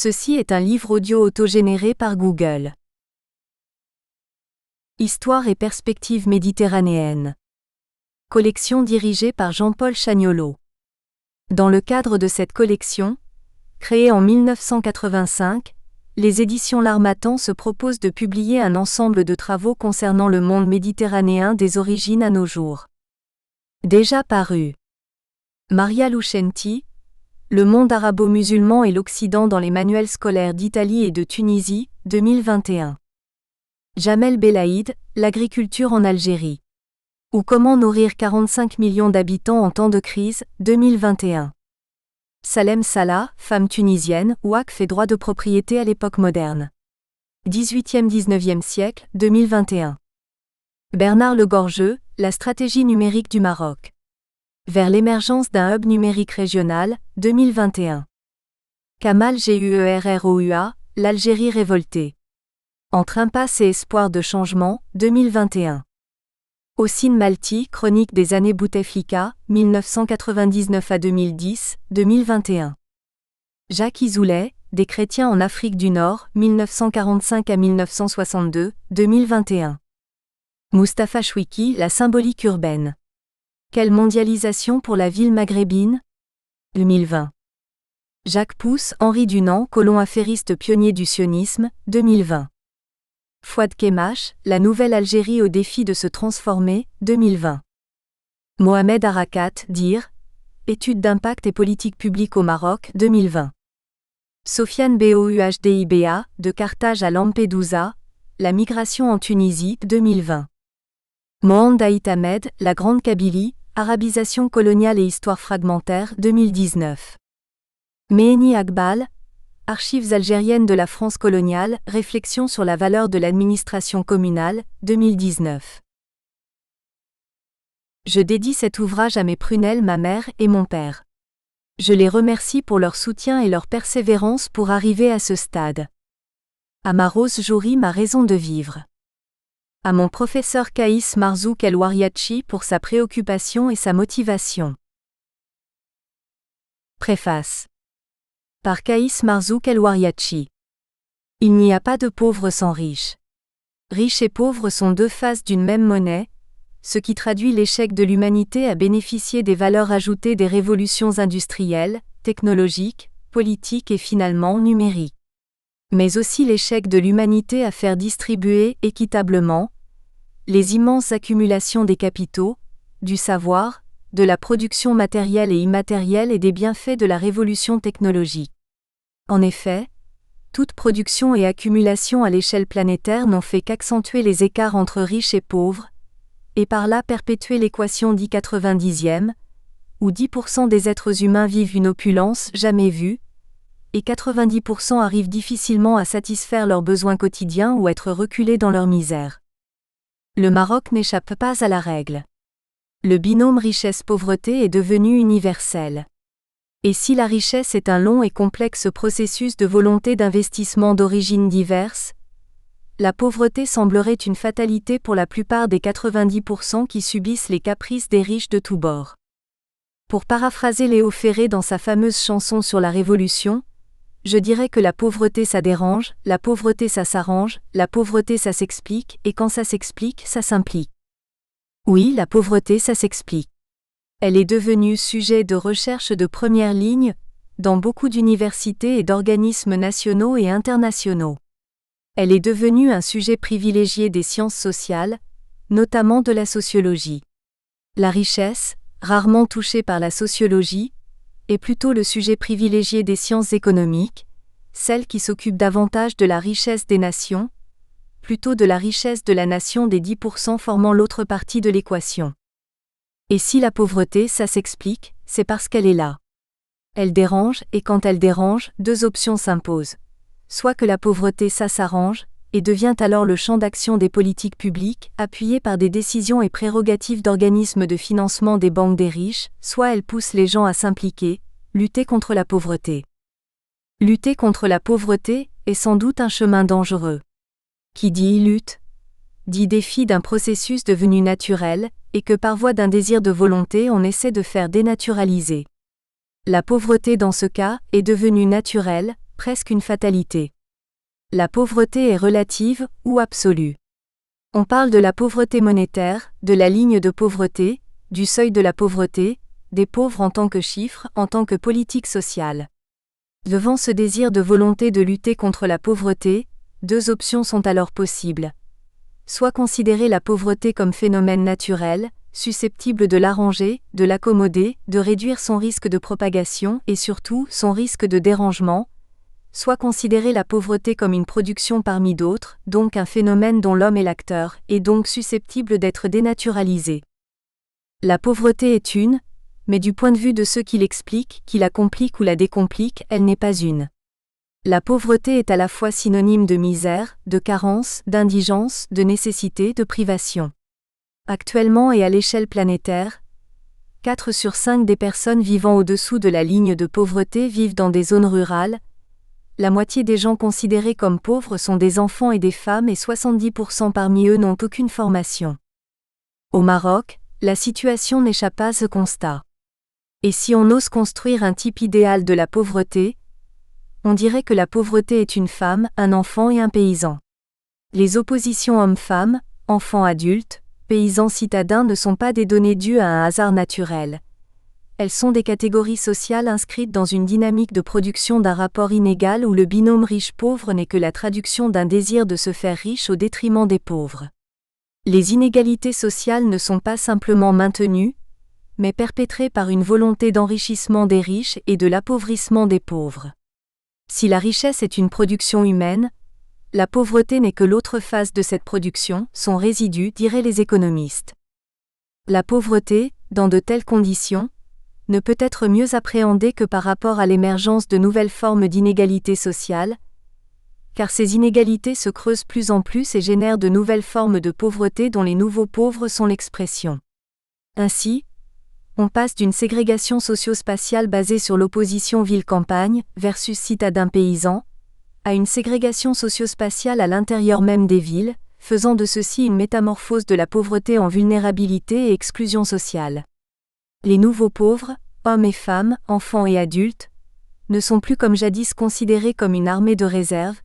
Ceci est un livre audio autogénéré par Google. Histoire et perspectives méditerranéennes. Collection dirigée par Jean-Paul Chagnolot. Dans le cadre de cette collection, créée en 1985, les éditions L'Harmattan se proposent de publier un ensemble de travaux concernant le monde méditerranéen des origines à nos jours. Déjà paru. Maria Lucenti, Le monde arabo-musulman et l'Occident dans les manuels scolaires d'Italie et de Tunisie, 2021. Jamel Belaïd, L'agriculture en Algérie. Ou comment nourrir 45 millions d'habitants en temps de crise, 2021. Salem Salah, femme tunisienne, Waqf et droit de propriété à l'époque moderne. 18e-19e siècle, 2021. Bernard Legorgeux, La stratégie numérique du Maroc. Vers l'émergence d'un hub numérique régional, 2021. Kamal Guerroua, L'Algérie révoltée. Entre impasse et espoir de changement, 2021. Hossein Malti, Chronique des années Bouteflika, 1999 à 2010, 2021. Jacques Izoulet, Des chrétiens en Afrique du Nord, 1945 à 1962, 2021. Mustapha Chouiki, La symbolique urbaine. Quelle mondialisation pour la ville maghrébine ? 2020. Jacques Pousse, Henri Dunant, colon affairiste pionnier du sionisme, 2020. Fouad Kemache, La nouvelle Algérie au défi de se transformer, 2020. Mohamed Arakat, Dire, Études d'impact et politique publique au Maroc, 2020. Sofiane Bouhdiba, De Carthage à Lampedusa, La migration en Tunisie, 2020. Mohand Aït Ahmed, La Grande Kabylie, Arabisation coloniale et histoire fragmentaire, 2019. Meheni Akbal, Archives algériennes de la France coloniale, Réflexion sur la valeur de l'administration communale, 2019. Je dédie cet ouvrage à mes prunelles, ma mère et mon père. Je les remercie pour leur soutien et leur persévérance pour arriver à ce stade. À ma Rose Jouri, ma raison de vivre. À mon professeur Kaïs Marzouk El Wariachi pour sa préoccupation et sa motivation. Préface. Par Kaïs Marzouk El Wariachi. Il n'y a pas de pauvres sans riches. Riches et pauvres sont deux faces d'une même monnaie, ce qui traduit l'échec de l'humanité à bénéficier des valeurs ajoutées des révolutions industrielles, technologiques, politiques et finalement numériques. Mais aussi l'échec de l'humanité à faire distribuer équitablement les immenses accumulations des capitaux, du savoir, de la production matérielle et immatérielle et des bienfaits de la révolution technologique. En effet, toute production et accumulation à l'échelle planétaire n'ont fait qu'accentuer les écarts entre riches et pauvres, et par là perpétuer l'équation dit 90e, où 10% des êtres humains vivent une opulence jamais vue, et 90% arrivent difficilement à satisfaire leurs besoins quotidiens ou être reculés dans leur misère. Le Maroc n'échappe pas à la règle. Le binôme richesse-pauvreté est devenu universel. Et si la richesse est un long et complexe processus de volonté d'investissement d'origines diverses, la pauvreté semblerait une fatalité pour la plupart des 90% qui subissent les caprices des riches de tous bords. Pour paraphraser Léo Ferré dans sa fameuse chanson sur la Révolution, je dirais que la pauvreté ça dérange, la pauvreté ça s'arrange, la pauvreté ça s'explique, et quand ça s'explique, ça s'implique. Oui, la pauvreté ça s'explique. Elle est devenue sujet de recherche de première ligne, dans beaucoup d'universités et d'organismes nationaux et internationaux. Elle est devenue un sujet privilégié des sciences sociales, notamment de la sociologie. La richesse, rarement touchée par la sociologie, est plutôt le sujet privilégié des sciences économiques, celles qui s'occupent davantage de la richesse des nations, plutôt de la richesse de la nation des 10% formant l'autre partie de l'équation. Et si la pauvreté, ça s'explique, c'est parce qu'elle est là. Elle dérange, et quand elle dérange, deux options s'imposent. Soit que la pauvreté, ça s'arrange, et devient alors le champ d'action des politiques publiques, appuyées par des décisions et prérogatives d'organismes de financement des banques des riches, soit elle pousse les gens à s'impliquer, lutter contre la pauvreté. Lutter contre la pauvreté est sans doute un chemin dangereux. Qui dit lutte, dit défi d'un processus devenu naturel, et que par voie d'un désir de volonté on essaie de faire dénaturaliser. La pauvreté dans ce cas est devenue naturelle, presque une fatalité. La pauvreté est relative ou absolue. On parle de la pauvreté monétaire, de la ligne de pauvreté, du seuil de la pauvreté, des pauvres en tant que chiffre, en tant que politique sociale. Devant ce désir de volonté de lutter contre la pauvreté, deux options sont alors possibles. Soit considérer la pauvreté comme phénomène naturel, susceptible de l'arranger, de l'accommoder, de réduire son risque de propagation et surtout son risque de dérangement, soit considérer la pauvreté comme une production parmi d'autres, donc un phénomène dont l'homme est l'acteur, et donc susceptible d'être dénaturalisé. La pauvreté est une, mais du point de vue de ceux qui l'expliquent, qui la compliquent ou la décompliquent, elle n'est pas une. La pauvreté est à la fois synonyme de misère, de carence, d'indigence, de nécessité, de privation. Actuellement et à l'échelle planétaire, 4 sur 5 des personnes vivant au-dessous de la ligne de pauvreté vivent dans des zones rurales. La moitié des gens considérés comme pauvres sont des enfants et des femmes et 70% parmi eux n'ont aucune formation. Au Maroc, la situation n'échappe pas à ce constat. Et si on ose construire un type idéal de la pauvreté, on dirait que la pauvreté est une femme, un enfant et un paysan. Les oppositions hommes-femmes, enfants-adultes, paysans-citadins ne sont pas des données dues à un hasard naturel. Elles sont des catégories sociales inscrites dans une dynamique de production d'un rapport inégal où le binôme riche-pauvre n'est que la traduction d'un désir de se faire riche au détriment des pauvres. Les inégalités sociales ne sont pas simplement maintenues, mais perpétrées par une volonté d'enrichissement des riches et de l'appauvrissement des pauvres. Si la richesse est une production humaine, la pauvreté n'est que l'autre face de cette production, son résidu, diraient les économistes. La pauvreté, dans de telles conditions, ne peut être mieux appréhendée que par rapport à l'émergence de nouvelles formes d'inégalités sociales, car ces inégalités se creusent plus en plus et génèrent de nouvelles formes de pauvreté dont les nouveaux pauvres sont l'expression. Ainsi, on passe d'une ségrégation socio-spatiale basée sur l'opposition ville-campagne versus citadin-paysan, à une ségrégation socio-spatiale à l'intérieur même des villes, faisant de ceci une métamorphose de la pauvreté en vulnérabilité et exclusion sociale. Les nouveaux pauvres, hommes et femmes, enfants et adultes, ne sont plus comme jadis considérés comme une armée de réserve,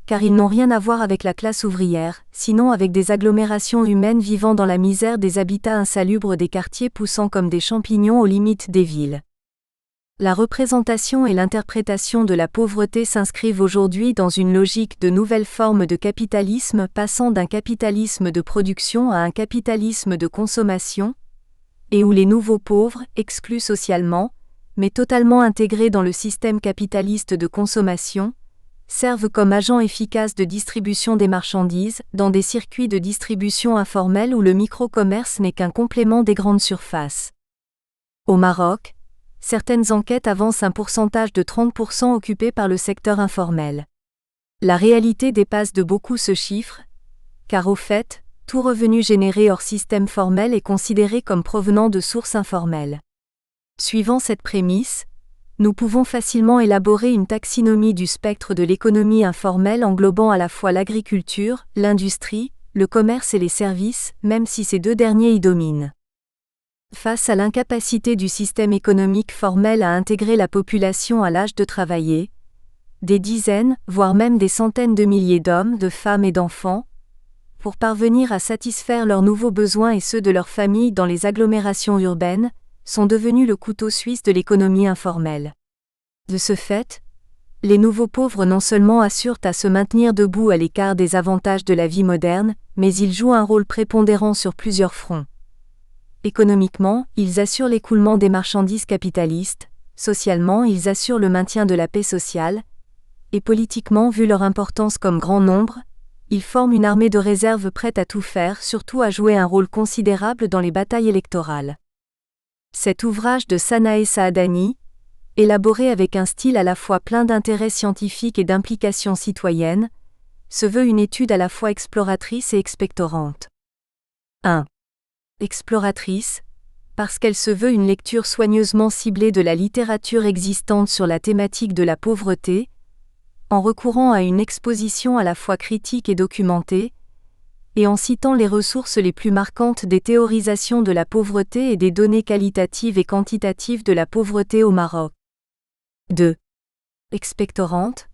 car ils n'ont rien à voir avec la classe ouvrière, sinon avec des agglomérations humaines vivant dans la misère des habitats insalubres des quartiers poussant comme des champignons aux limites des villes. La représentation et l'interprétation de la pauvreté s'inscrivent aujourd'hui dans une logique de nouvelles formes de capitalisme passant d'un capitalisme de production à un capitalisme de consommation, et où les nouveaux pauvres, exclus socialement, mais totalement intégrés dans le système capitaliste de consommation, servent comme agents efficaces de distribution des marchandises, dans des circuits de distribution informels où le micro-commerce n'est qu'un complément des grandes surfaces. Au Maroc, certaines enquêtes avancent un pourcentage de 30% occupé par le secteur informel. La réalité dépasse de beaucoup ce chiffre, car au fait, tout revenu généré hors système formel est considéré comme provenant de sources informelles. Suivant cette prémisse, nous pouvons facilement élaborer une taxinomie du spectre de l'économie informelle englobant à la fois l'agriculture, l'industrie, le commerce et les services, même si ces deux derniers y dominent. Face à l'incapacité du système économique formel à intégrer la population à l'âge de travailler, des dizaines, voire même des centaines de milliers d'hommes, de femmes et d'enfants, pour parvenir à satisfaire leurs nouveaux besoins et ceux de leurs familles dans les agglomérations urbaines, sont devenus le couteau suisse de l'économie informelle. De ce fait, les nouveaux pauvres non seulement assurent à se maintenir debout à l'écart des avantages de la vie moderne, mais ils jouent un rôle prépondérant sur plusieurs fronts. Économiquement, ils assurent l'écoulement des marchandises capitalistes, socialement, ils assurent le maintien de la paix sociale, et politiquement, vu leur importance comme grand nombre, ils forment une armée de réserve prête à tout faire, surtout à jouer un rôle considérable dans les batailles électorales. Cet ouvrage de Sanae Saadani, élaboré avec un style à la fois plein d'intérêt scientifique et d'implication citoyenne, se veut une étude à la fois exploratrice et expectorante. 1. Exploratrice, parce qu'elle se veut une lecture soigneusement ciblée de la littérature existante sur la thématique de la pauvreté, en recourant à une exposition à la fois critique et documentée, et en citant les ressources les plus marquantes des théorisations de la pauvreté et des données qualitatives et quantitatives de la pauvreté au Maroc. 2. expectorante,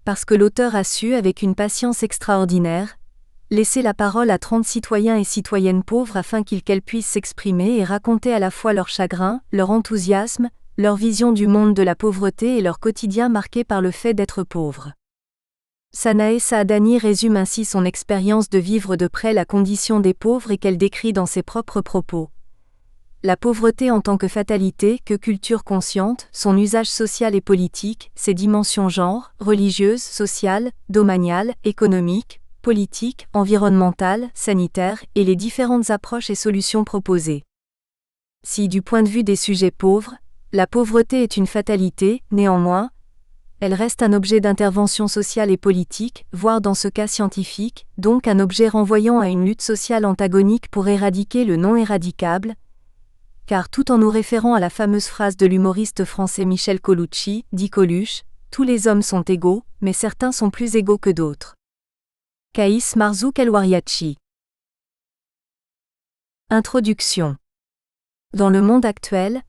parce que l'auteur a su, avec une patience extraordinaire, laisser la parole à 30 citoyens et citoyennes pauvres afin qu'elles puissent s'exprimer et raconter à la fois leur chagrin, leur enthousiasme, leur vision du monde de la pauvreté et leur quotidien marqué par le fait d'être pauvre. Sanae Saadani résume ainsi son expérience de vivre de près la condition des pauvres et qu'elle décrit dans ses propres propos. La pauvreté en tant que fatalité, que culture consciente, son usage social et politique, ses dimensions genre, religieuses, sociales, domaniales, économiques, politiques, environnementales, sanitaires, et les différentes approches et solutions proposées. Si du point de vue des sujets pauvres, la pauvreté est une fatalité, néanmoins, elle reste un objet d'intervention sociale et politique, voire dans ce cas scientifique, donc un objet renvoyant à une lutte sociale antagonique pour éradiquer le non éradicable, car tout en nous référant à la fameuse phrase de l'humoriste français Michel Colucci, dit Coluche, tous les hommes sont égaux, mais certains sont plus égaux que d'autres. Kaïs Marzouk El-Wariachi. Introduction. Dans le monde actuel,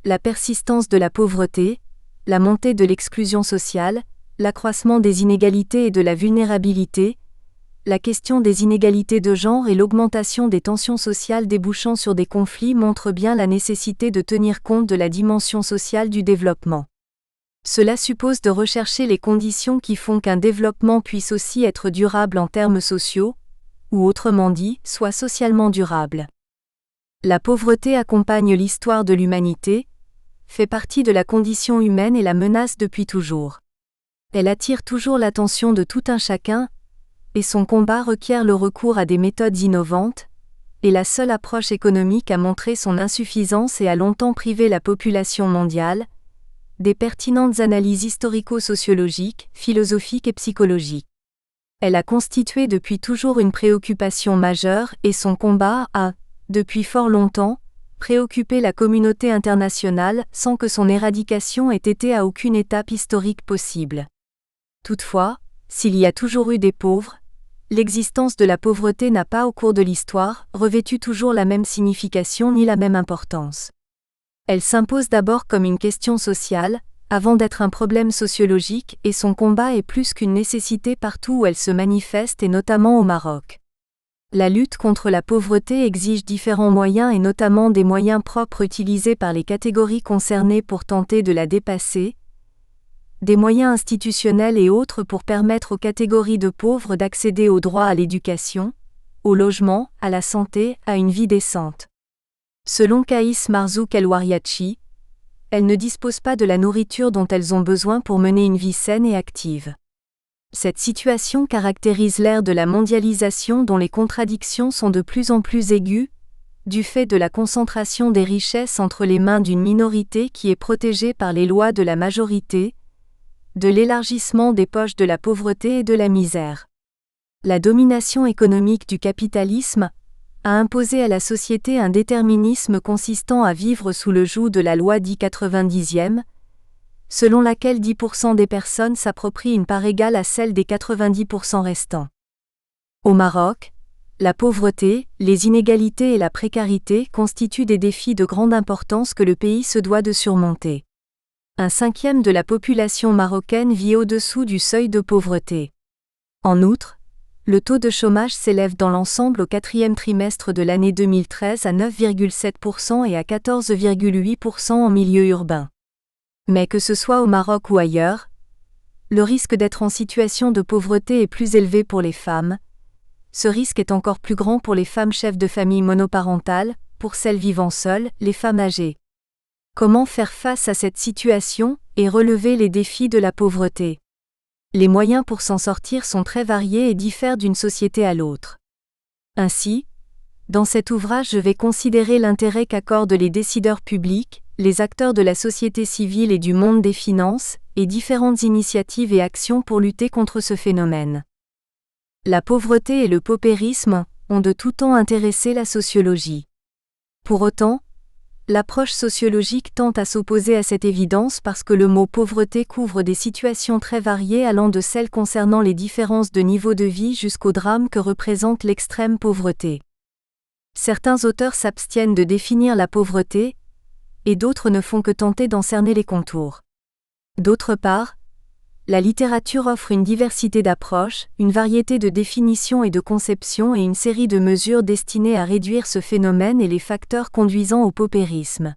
la persistance de la pauvreté, la montée de l'exclusion sociale, l'accroissement des inégalités et de la vulnérabilité, la question des inégalités de genre et l'augmentation des tensions sociales débouchant sur des conflits montrent bien la nécessité de tenir compte de la dimension sociale du développement. Cela suppose de rechercher les conditions qui font qu'un développement puisse aussi être durable en termes sociaux, ou autrement dit, soit socialement durable. La pauvreté accompagne l'histoire de l'humanité, fait partie de la condition humaine et la menace depuis toujours. Elle attire toujours l'attention de tout un chacun, et son combat requiert le recours à des méthodes innovantes, et la seule approche économique a montré son insuffisance et a longtemps privé la population mondiale des pertinentes analyses historico-sociologiques, philosophiques et psychologiques. Elle a constitué depuis toujours une préoccupation majeure et son combat a, depuis fort longtemps, préoccupé la communauté internationale sans que son éradication ait été à aucune étape historique possible. Toutefois, s'il y a toujours eu des pauvres, l'existence de la pauvreté n'a pas au cours de l'histoire revêtu toujours la même signification ni la même importance. Elle s'impose d'abord comme une question sociale, avant d'être un problème sociologique, et son combat est plus qu'une nécessité partout où elle se manifeste et notamment au Maroc. La lutte contre la pauvreté exige différents moyens et notamment des moyens propres utilisés par les catégories concernées pour tenter de la dépasser, des moyens institutionnels et autres pour permettre aux catégories de pauvres d'accéder au droit à l'éducation, au logement, à la santé, à une vie décente. Selon Kaïs Marzouk El-Wariachi, elles ne disposent pas de la nourriture dont elles ont besoin pour mener une vie saine et active. Cette situation caractérise l'ère de la mondialisation dont les contradictions sont de plus en plus aiguës, du fait de la concentration des richesses entre les mains d'une minorité qui est protégée par les lois de la majorité, de l'élargissement des poches de la pauvreté et de la misère. La domination économique du capitalisme a imposé à la société un déterminisme consistant à vivre sous le joug de la loi dit 90e, selon laquelle 10% des personnes s'approprient une part égale à celle des 90% restants. Au Maroc, la pauvreté, les inégalités et la précarité constituent des défis de grande importance que le pays se doit de surmonter. 1/5 de la population marocaine vit au-dessous du seuil de pauvreté. En outre, le taux de chômage s'élève dans l'ensemble au 4e trimestre de l'année 2013 à 9,7% et à 14,8% en milieu urbain. Mais que ce soit au Maroc ou ailleurs, le risque d'être en situation de pauvreté est plus élevé pour les femmes. Ce risque est encore plus grand pour les femmes chefs de famille monoparentales, pour celles vivant seules, les femmes âgées. Comment faire face à cette situation et relever les défis de la pauvreté ? Les moyens pour s'en sortir sont très variés et diffèrent d'une société à l'autre. Ainsi, dans cet ouvrage je vais considérer l'intérêt qu'accordent les décideurs publics, les acteurs de la société civile et du monde des finances, et différentes initiatives et actions pour lutter contre ce phénomène. La pauvreté et le paupérisme ont de tout temps intéressé la sociologie. Pour autant, l'approche sociologique tend à s'opposer à cette évidence parce que le mot pauvreté couvre des situations très variées allant de celles concernant les différences de niveau de vie jusqu'au drame que représente l'extrême pauvreté. Certains auteurs s'abstiennent de définir la pauvreté, et d'autres ne font que tenter d'en cerner les contours. D'autre part, La littérature offre une diversité d'approches, une variété de définitions et de conceptions et une série de mesures destinées à réduire ce phénomène et les facteurs conduisant au paupérisme.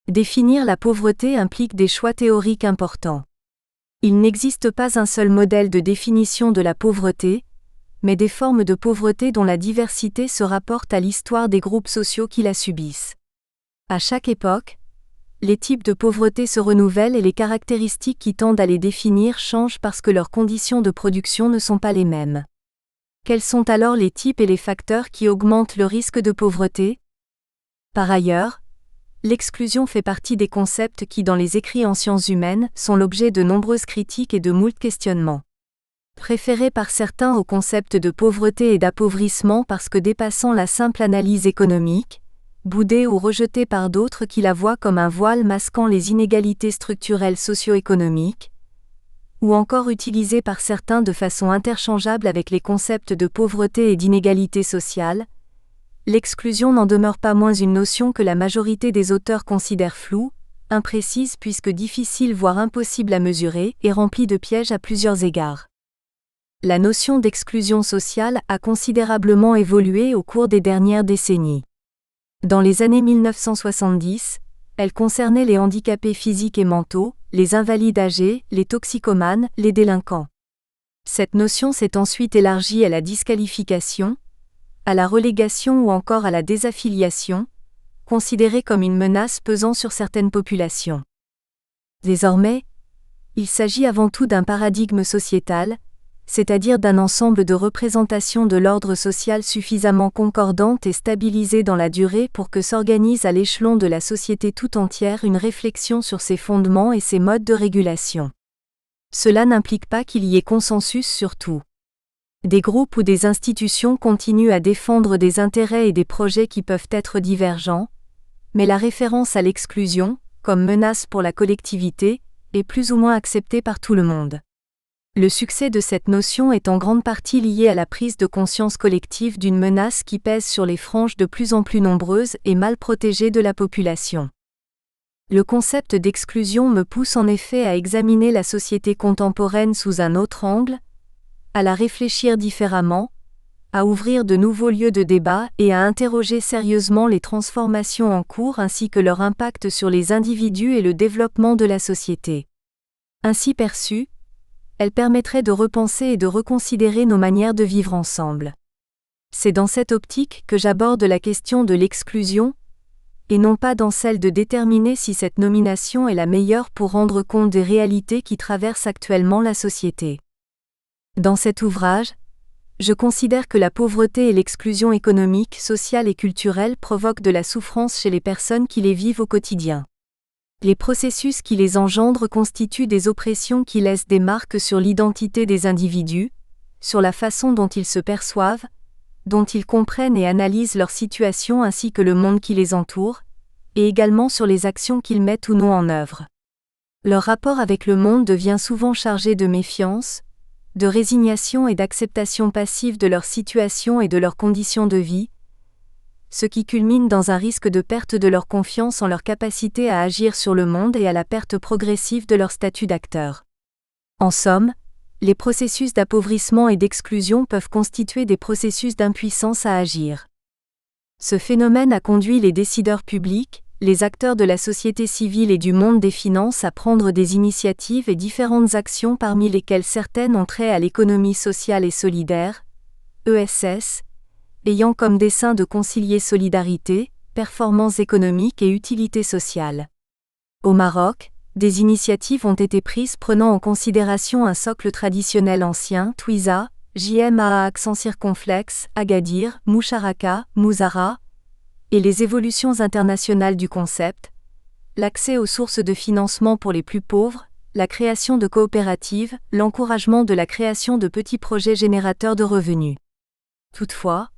Définir la pauvreté implique des choix théoriques importants. Il n'existe pas un seul modèle de définition de la pauvreté, mais des formes de pauvreté dont la diversité se rapporte à l'histoire des groupes sociaux qui la subissent. À chaque époque, les types de pauvreté se renouvellent et les caractéristiques qui tendent à les définir changent parce que leurs conditions de production ne sont pas les mêmes. Quels sont alors les types et les facteurs qui augmentent le risque de pauvreté ? Par ailleurs, l'exclusion fait partie des concepts qui, dans les écrits en sciences humaines, sont l'objet de nombreuses critiques et de moult questionnements. Préféré par certains au concept de pauvreté et d'appauvrissement parce que dépassant la simple analyse économique, boudé ou rejeté par d'autres qui la voient comme un voile masquant les inégalités structurelles socio-économiques, ou encore utilisé par certains de façon interchangeable avec les concepts de pauvreté et d'inégalité sociale, l'exclusion n'en demeure pas moins une notion que la majorité des auteurs considèrent floue, imprécise puisque difficile voire impossible à mesurer et remplie de pièges à plusieurs égards. La notion d'exclusion sociale a considérablement évolué au cours des dernières décennies. Dans les années 1970, elle concernait les handicapés physiques et mentaux, les invalides âgés, les toxicomanes, les délinquants. Cette notion s'est ensuite élargie à la disqualification, à la relégation ou encore à la désaffiliation, considérée comme une menace pesant sur certaines populations. Désormais, il s'agit avant tout d'un paradigme sociétal, c'est-à-dire d'un ensemble de représentations de l'ordre social suffisamment concordantes et stabilisées dans la durée pour que s'organise à l'échelon de la société tout entière une réflexion sur ses fondements et ses modes de régulation. Cela n'implique pas qu'il y ait consensus sur tout. Des groupes ou des institutions continuent à défendre des intérêts et des projets qui peuvent être divergents, mais la référence à l'exclusion, comme menace pour la collectivité, est plus ou moins acceptée par tout le monde. Le succès de cette notion est en grande partie lié à la prise de conscience collective d'une menace qui pèse sur les franges de plus en plus nombreuses et mal protégées de la population. Le concept d'exclusion me pousse en effet à examiner la société contemporaine sous un autre angle, à la réfléchir différemment, à ouvrir de nouveaux lieux de débat et à interroger sérieusement les transformations en cours ainsi que leur impact sur les individus et le développement de la société. Ainsi perçue, elle permettrait de repenser et de reconsidérer nos manières de vivre ensemble. C'est dans cette optique que j'aborde la question de l'exclusion, et non pas dans celle de déterminer si cette nomination est la meilleure pour rendre compte des réalités qui traversent actuellement la société. Dans cet ouvrage, je considère que la pauvreté et l'exclusion économique, sociale et culturelle provoquent de la souffrance chez les personnes qui les vivent au quotidien. Les processus qui les engendrent constituent des oppressions qui laissent des marques sur l'identité des individus, sur la façon dont ils se perçoivent, dont ils comprennent et analysent leur situation ainsi que le monde qui les entoure, et également sur les actions qu'ils mettent ou non en œuvre. Leur rapport avec le monde devient souvent chargé de méfiance, de résignation et d'acceptation passive de leur situation et de leurs conditions de vie, ce qui culmine dans un risque de perte de leur confiance en leur capacité à agir sur le monde et à la perte progressive de leur statut d'acteur. En somme, les processus d'appauvrissement et d'exclusion peuvent constituer des processus d'impuissance à agir. Ce phénomène a conduit les décideurs publics, les acteurs de la société civile et du monde des finances à prendre des initiatives et différentes actions parmi lesquelles certaines ont trait à l'économie sociale et solidaire, ESS, ayant comme dessein de concilier solidarité, performance économique et utilité sociale. Au Maroc, des initiatives ont été prises prenant en considération un socle traditionnel ancien, Twiza, JMAA accent circonflexe, Agadir, Moucharaka, Mouzara, et les évolutions internationales du concept, l'accès aux sources de financement pour les plus pauvres, la création de coopératives, l'encouragement de la création de petits projets générateurs de revenus. Toutefois,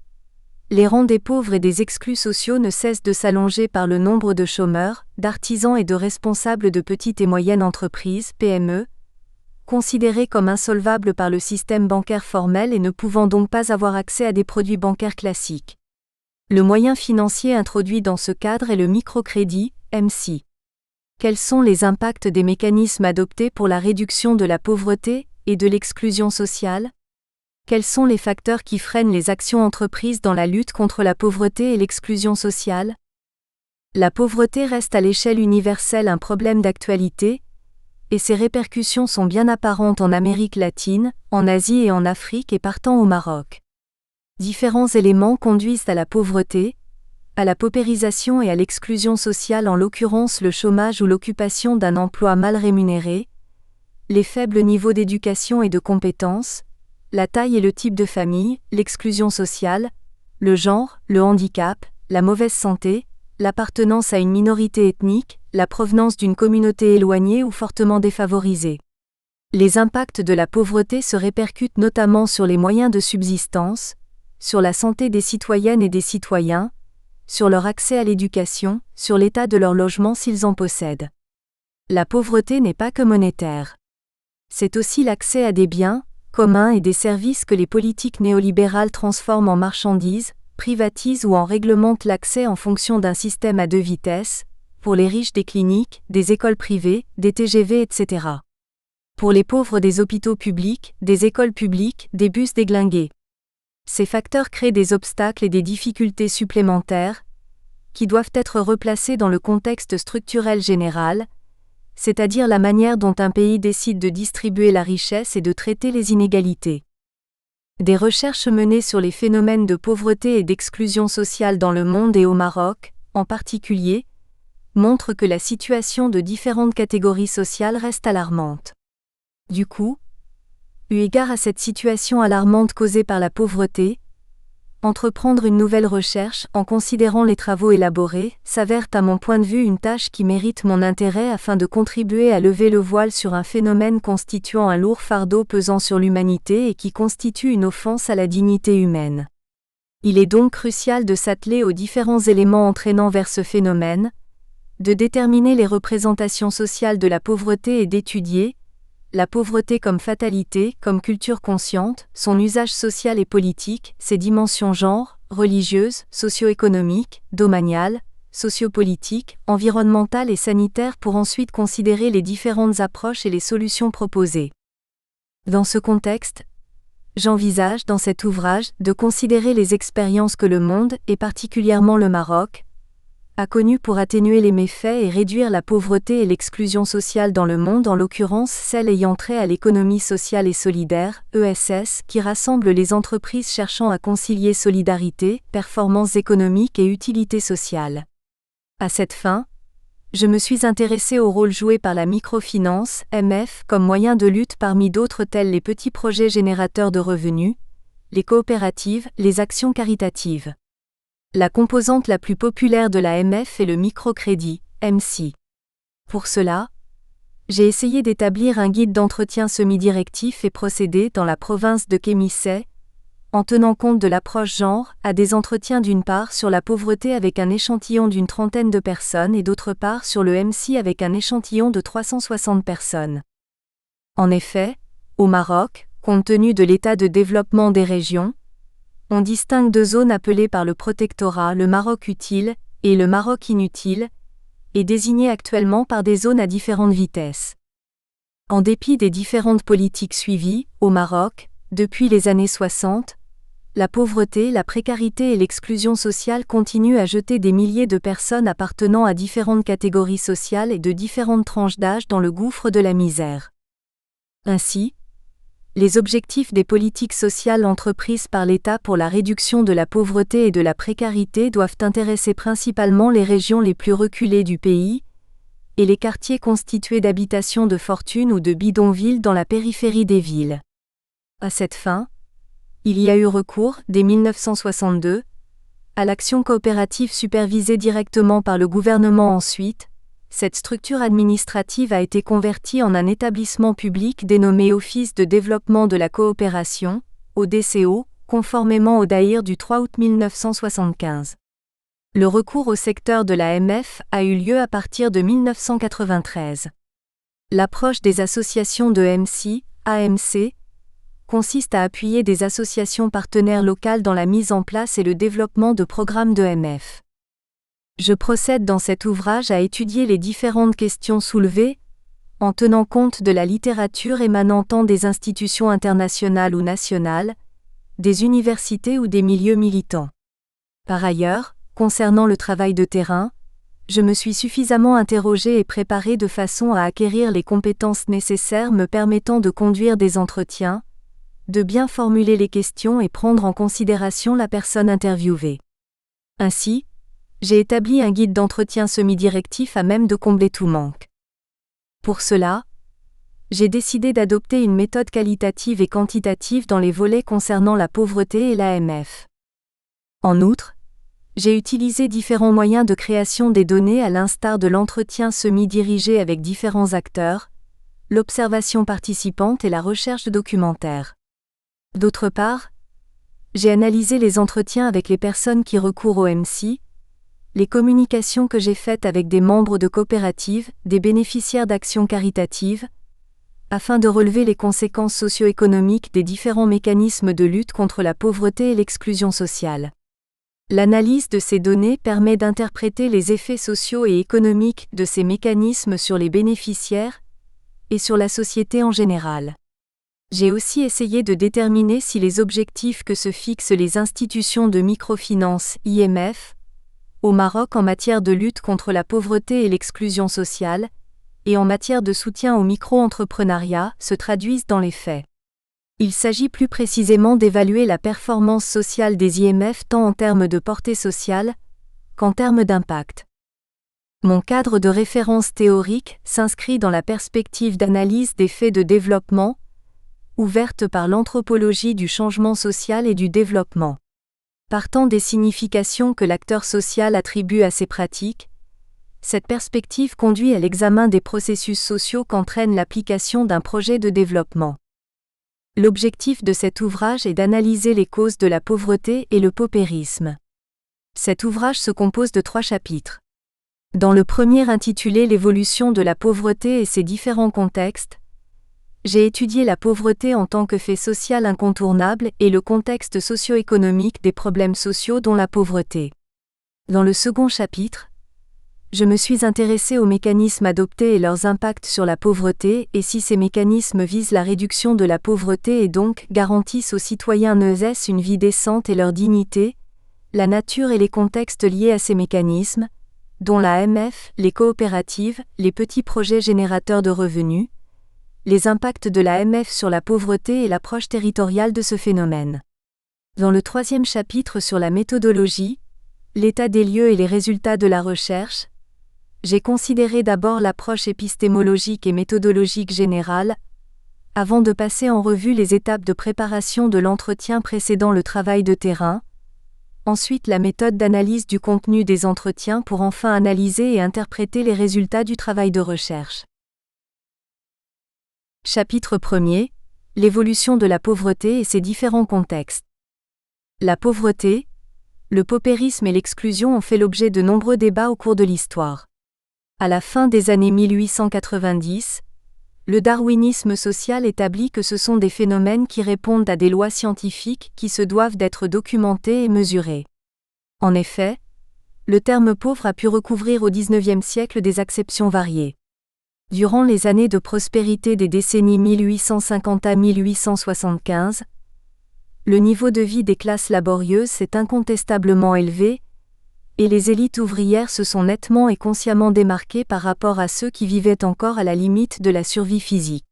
les rangs des pauvres et des exclus sociaux ne cessent de s'allonger par le nombre de chômeurs, d'artisans et de responsables de petites et moyennes entreprises, PME, considérés comme insolvables par le système bancaire formel et ne pouvant donc pas avoir accès à des produits bancaires classiques. Le moyen financier introduit dans ce cadre est le microcrédit, MC. Quels sont les impacts des mécanismes adoptés pour la réduction de la pauvreté et de l'exclusion sociale? Quels sont les facteurs qui freinent les actions entreprises dans la lutte contre la pauvreté et l'exclusion sociale? La pauvreté reste à l'échelle universelle un problème d'actualité, et ses répercussions sont bien apparentes en Amérique latine, en Asie et en Afrique et partant au Maroc. Différents éléments conduisent à la pauvreté, à la paupérisation et à l'exclusion sociale, en l'occurrence le chômage ou l'occupation d'un emploi mal rémunéré, les faibles niveaux d'éducation et de compétences, la taille et le type de famille, l'exclusion sociale, le genre, le handicap, la mauvaise santé, l'appartenance à une minorité ethnique, la provenance d'une communauté éloignée ou fortement défavorisée. Les impacts de la pauvreté se répercutent notamment sur les moyens de subsistance, sur la santé des citoyennes et des citoyens, sur leur accès à l'éducation, sur l'état de leur logement s'ils en possèdent. La pauvreté n'est pas que monétaire. C'est aussi l'accès à des biens communs et des services que les politiques néolibérales transforment en marchandises, privatisent ou en réglementent l'accès en fonction d'un système à deux vitesses, pour les riches des cliniques, des écoles privées, des TGV, etc. Pour les pauvres des hôpitaux publics, des écoles publiques, des bus déglingués. Ces facteurs créent des obstacles et des difficultés supplémentaires, qui doivent être replacés dans le contexte structurel général, c'est-à-dire la manière dont un pays décide de distribuer la richesse et de traiter les inégalités. Des recherches menées sur les phénomènes de pauvreté et d'exclusion sociale dans le monde et au Maroc, en particulier, montrent que la situation de différentes catégories sociales reste alarmante. Du coup, eu égard à cette situation alarmante causée par la pauvreté, entreprendre une nouvelle recherche en considérant les travaux élaborés s'avère à mon point de vue une tâche qui mérite mon intérêt afin de contribuer à lever le voile sur un phénomène constituant un lourd fardeau pesant sur l'humanité et qui constitue une offense à la dignité humaine. Il est donc crucial de s'atteler aux différents éléments entraînant vers ce phénomène, de déterminer les représentations sociales de la pauvreté et d'étudier la pauvreté comme fatalité, comme culture consciente, son usage social et politique, ses dimensions genre, religieuses, socio-économiques, domaniales, sociopolitiques, environnementales et sanitaires pour ensuite considérer les différentes approches et les solutions proposées. Dans ce contexte, j'envisage dans cet ouvrage de considérer les expériences que le monde, et particulièrement le Maroc, a connues pour atténuer les méfaits et réduire la pauvreté et l'exclusion sociale dans le monde, en l'occurrence celle ayant trait à l'économie sociale et solidaire, ESS, qui rassemble les entreprises cherchant à concilier solidarité, performance économique et utilité sociale. À cette fin, je me suis intéressé au rôle joué par la microfinance, MF, comme moyen de lutte parmi d'autres tels les petits projets générateurs de revenus, les coopératives, les actions caritatives. La composante la plus populaire de la MF est le microcrédit, MC. Pour cela, j'ai essayé d'établir un guide d'entretien semi-directif et procédé dans la province de Kémissé, en tenant compte de l'approche genre, à des entretiens d'une part sur la pauvreté avec un échantillon d'une 30aine de personnes et d'autre part sur le MC avec un échantillon de 360 personnes. En effet, au Maroc, compte tenu de l'état de développement des régions, on distingue deux zones appelées par le protectorat le Maroc utile et le Maroc inutile, et désignées actuellement par des zones à différentes vitesses. En dépit des différentes politiques suivies, au Maroc, depuis les années 60, la pauvreté, la précarité et l'exclusion sociale continuent à jeter des milliers de personnes appartenant à différentes catégories sociales et de différentes tranches d'âge dans le gouffre de la misère. Ainsi, les objectifs des politiques sociales entreprises par l'État pour la réduction de la pauvreté et de la précarité doivent intéresser principalement les régions les plus reculées du pays, et les quartiers constitués d'habitations de fortune ou de bidonvilles dans la périphérie des villes. À cette fin, il y a eu recours, dès 1962, à l'action coopérative supervisée directement par le gouvernement ensuite. Cette structure administrative a été convertie en un établissement public dénommé Office de développement de la coopération, ODCO, conformément au Daïr du 3 août 1975. Le recours au secteur de la MF a eu lieu à partir de 1993. L'approche des associations de MC, AMC, consiste à appuyer des associations partenaires locales dans la mise en place et le développement de programmes de MF. Je procède dans cet ouvrage à étudier les différentes questions soulevées, en tenant compte de la littérature émanant tant des institutions internationales ou nationales, des universités ou des milieux militants. Par ailleurs, concernant le travail de terrain, je me suis suffisamment interrogé et préparé de façon à acquérir les compétences nécessaires me permettant de conduire des entretiens, de bien formuler les questions et prendre en considération la personne interviewée. Ainsi, j'ai établi un guide d'entretien semi-directif à même de combler tout manque. Pour cela, j'ai décidé d'adopter une méthode qualitative et quantitative dans les volets concernant la pauvreté et l'AMF. En outre, j'ai utilisé différents moyens de création des données à l'instar de l'entretien semi-dirigé avec différents acteurs, l'observation participante et la recherche de documentaires. D'autre part, j'ai analysé les entretiens avec les personnes qui recourent au MC, les communications que j'ai faites avec des membres de coopératives, des bénéficiaires d'actions caritatives, afin de relever les conséquences socio-économiques des différents mécanismes de lutte contre la pauvreté et l'exclusion sociale. L'analyse de ces données permet d'interpréter les effets sociaux et économiques de ces mécanismes sur les bénéficiaires et sur la société en général. J'ai aussi essayé de déterminer si les objectifs que se fixent les institutions de microfinance (IMF) au Maroc en matière de lutte contre la pauvreté et l'exclusion sociale, et en matière de soutien au micro-entrepreneuriat, se traduisent dans les faits. Il s'agit plus précisément d'évaluer la performance sociale des IMF tant en termes de portée sociale qu'en termes d'impact. Mon cadre de référence théorique s'inscrit dans la perspective d'analyse des faits de développement, ouverte par l'anthropologie du changement social et du développement. Partant des significations que l'acteur social attribue à ces pratiques, cette perspective conduit à l'examen des processus sociaux qu'entraîne l'application d'un projet de développement. L'objectif de cet ouvrage est d'analyser les causes de la pauvreté et le paupérisme. Cet ouvrage se compose de 3 chapitres. Dans le premier intitulé L'évolution de la pauvreté et ses différents contextes, j'ai étudié la pauvreté en tant que fait social incontournable et le contexte socio-économique des problèmes sociaux dont la pauvreté. Dans le second chapitre, je me suis intéressé aux mécanismes adoptés et leurs impacts sur la pauvreté et si ces mécanismes visent la réduction de la pauvreté et donc garantissent aux citoyens NES une vie décente et leur dignité, la nature et les contextes liés à ces mécanismes, dont la AMF, les coopératives, les petits projets générateurs de revenus, les impacts de la AMF sur la pauvreté et l'approche territoriale de ce phénomène. Dans le troisième chapitre sur la méthodologie, l'état des lieux et les résultats de la recherche, j'ai considéré d'abord l'approche épistémologique et méthodologique générale, avant de passer en revue les étapes de préparation de l'entretien précédant le travail de terrain, ensuite la méthode d'analyse du contenu des entretiens pour enfin analyser et interpréter les résultats du travail de recherche. Chapitre 1er. L'évolution de la pauvreté et ses différents contextes. La pauvreté, le paupérisme et l'exclusion ont fait l'objet de nombreux débats au cours de l'histoire. À la fin des années 1890, le darwinisme social établit que ce sont des phénomènes qui répondent à des lois scientifiques qui se doivent d'être documentées et mesurées. En effet, le terme pauvre a pu recouvrir au XIXe siècle des acceptions variées. Durant les années de prospérité des décennies 1850 à 1875, le niveau de vie des classes laborieuses s'est incontestablement élevé, et les élites ouvrières se sont nettement et consciemment démarquées par rapport à ceux qui vivaient encore à la limite de la survie physique.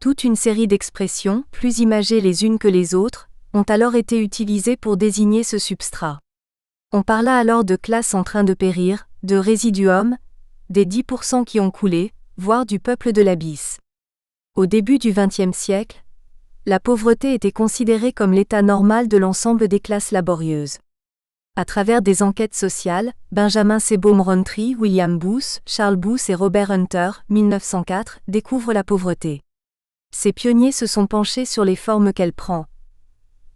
Toute une série d'expressions, plus imagées les unes que les autres, ont alors été utilisées pour désigner ce substrat. On parla alors de classe en train de périr, de résiduum, des 10% qui ont coulé, voire du peuple de l'abysse. Au début du XXe siècle, la pauvreté était considérée comme l'état normal de l'ensemble des classes laborieuses. À travers des enquêtes sociales, Benjamin Sebom-Rowntree, William Booth, Charles Booth et Robert Hunter, 1904, découvrent la pauvreté. Ces pionniers se sont penchés sur les formes qu'elle prend.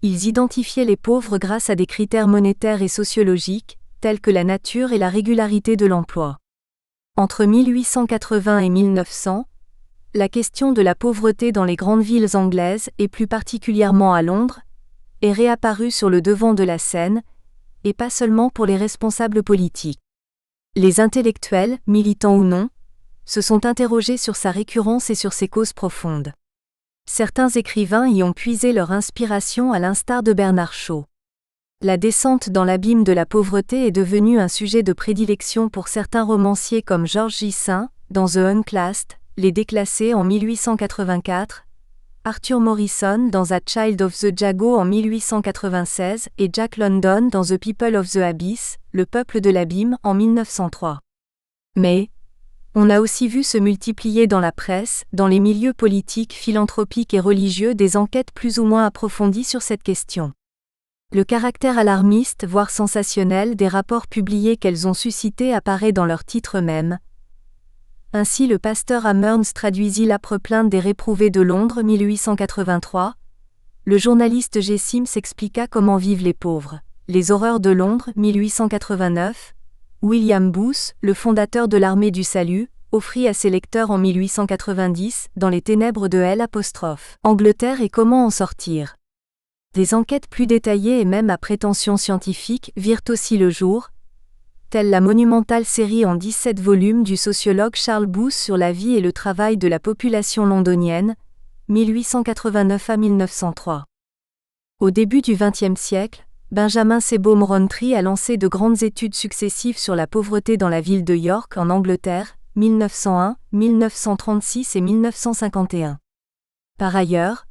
Ils identifiaient les pauvres grâce à des critères monétaires et sociologiques, tels que la nature et la régularité de l'emploi. Entre 1880 et 1900, la question de la pauvreté dans les grandes villes anglaises, et plus particulièrement à Londres, est réapparue sur le devant de la scène, et pas seulement pour les responsables politiques. Les intellectuels, militants ou non, se sont interrogés sur sa récurrence et sur ses causes profondes. Certains écrivains y ont puisé leur inspiration à l'instar de Bernard Shaw. La descente dans l'abîme de la pauvreté est devenue un sujet de prédilection pour certains romanciers comme Georges Gissin, dans The Unclassed, Les Déclassés en 1884, Arthur Morrison dans A Child of the Jago en 1896 et Jack London dans The People of the Abyss, Le Peuple de l'Abîme en 1903. Mais, on a aussi vu se multiplier dans la presse, dans les milieux politiques, philanthropiques et religieux des enquêtes plus ou moins approfondies sur cette question. Le caractère alarmiste, voire sensationnel des rapports publiés qu'elles ont suscités apparaît dans leur titre même. Ainsi le pasteur Amherns traduisit l'âpre plainte des réprouvés de Londres 1883. Le journaliste G. Sims expliqua comment vivent les pauvres. Les horreurs de Londres 1889. William Booth, le fondateur de l'Armée du Salut, offrit à ses lecteurs en 1890, dans les ténèbres de L'. Angleterre et comment en sortir. Des enquêtes plus détaillées et même à prétention scientifique virent aussi le jour, telle la monumentale série en 17 volumes du sociologue Charles Booth sur la vie et le travail de la population londonienne, 1889 à 1903. Au début du XXe siècle, Benjamin Sebum Rowntree a lancé de grandes études successives sur la pauvreté dans la ville de York en Angleterre, 1901, 1936 et 1951. Par ailleurs,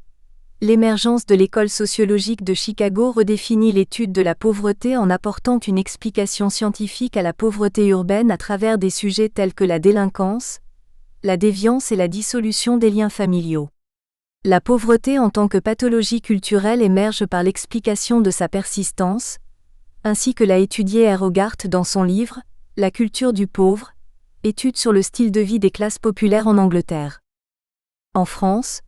l'émergence de l'école sociologique de Chicago redéfinit l'étude de la pauvreté en apportant une explication scientifique à la pauvreté urbaine à travers des sujets tels que la délinquance, la déviance et la dissolution des liens familiaux. La pauvreté en tant que pathologie culturelle émerge par l'explication de sa persistance, ainsi que l'a étudié R. Hogarth dans son livre « La culture du pauvre », étude sur le style de vie des classes populaires en Angleterre. En France,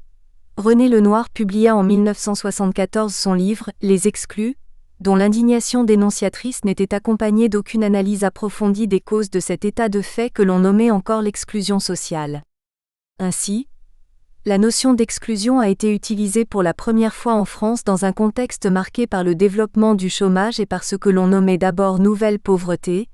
René Lenoir publia en 1974 son livre « Les exclus », dont l'indignation dénonciatrice n'était accompagnée d'aucune analyse approfondie des causes de cet état de fait que l'on nommait encore l'exclusion sociale. Ainsi, la notion d'exclusion a été utilisée pour la première fois en France dans un contexte marqué par le développement du chômage et par ce que l'on nommait d'abord nouvelle pauvreté,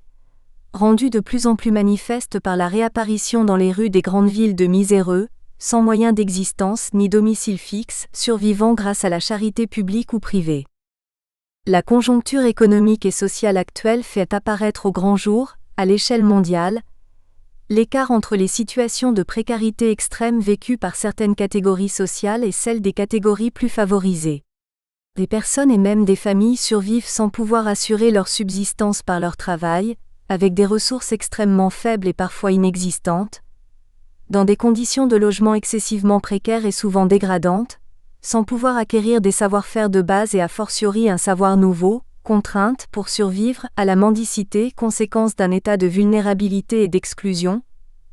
rendue de plus en plus manifeste par la réapparition dans les rues des grandes villes de miséreux, sans moyen d'existence ni domicile fixe, survivant grâce à la charité publique ou privée. La conjoncture économique et sociale actuelle fait apparaître au grand jour, à l'échelle mondiale, l'écart entre les situations de précarité extrême vécues par certaines catégories sociales et celles des catégories plus favorisées. Des personnes et même des familles survivent sans pouvoir assurer leur subsistance par leur travail, avec des ressources extrêmement faibles et parfois inexistantes, dans des conditions de logement excessivement précaires et souvent dégradantes, sans pouvoir acquérir des savoir-faire de base et a fortiori un savoir nouveau, contraintes pour survivre à la mendicité, conséquence d'un état de vulnérabilité et d'exclusion,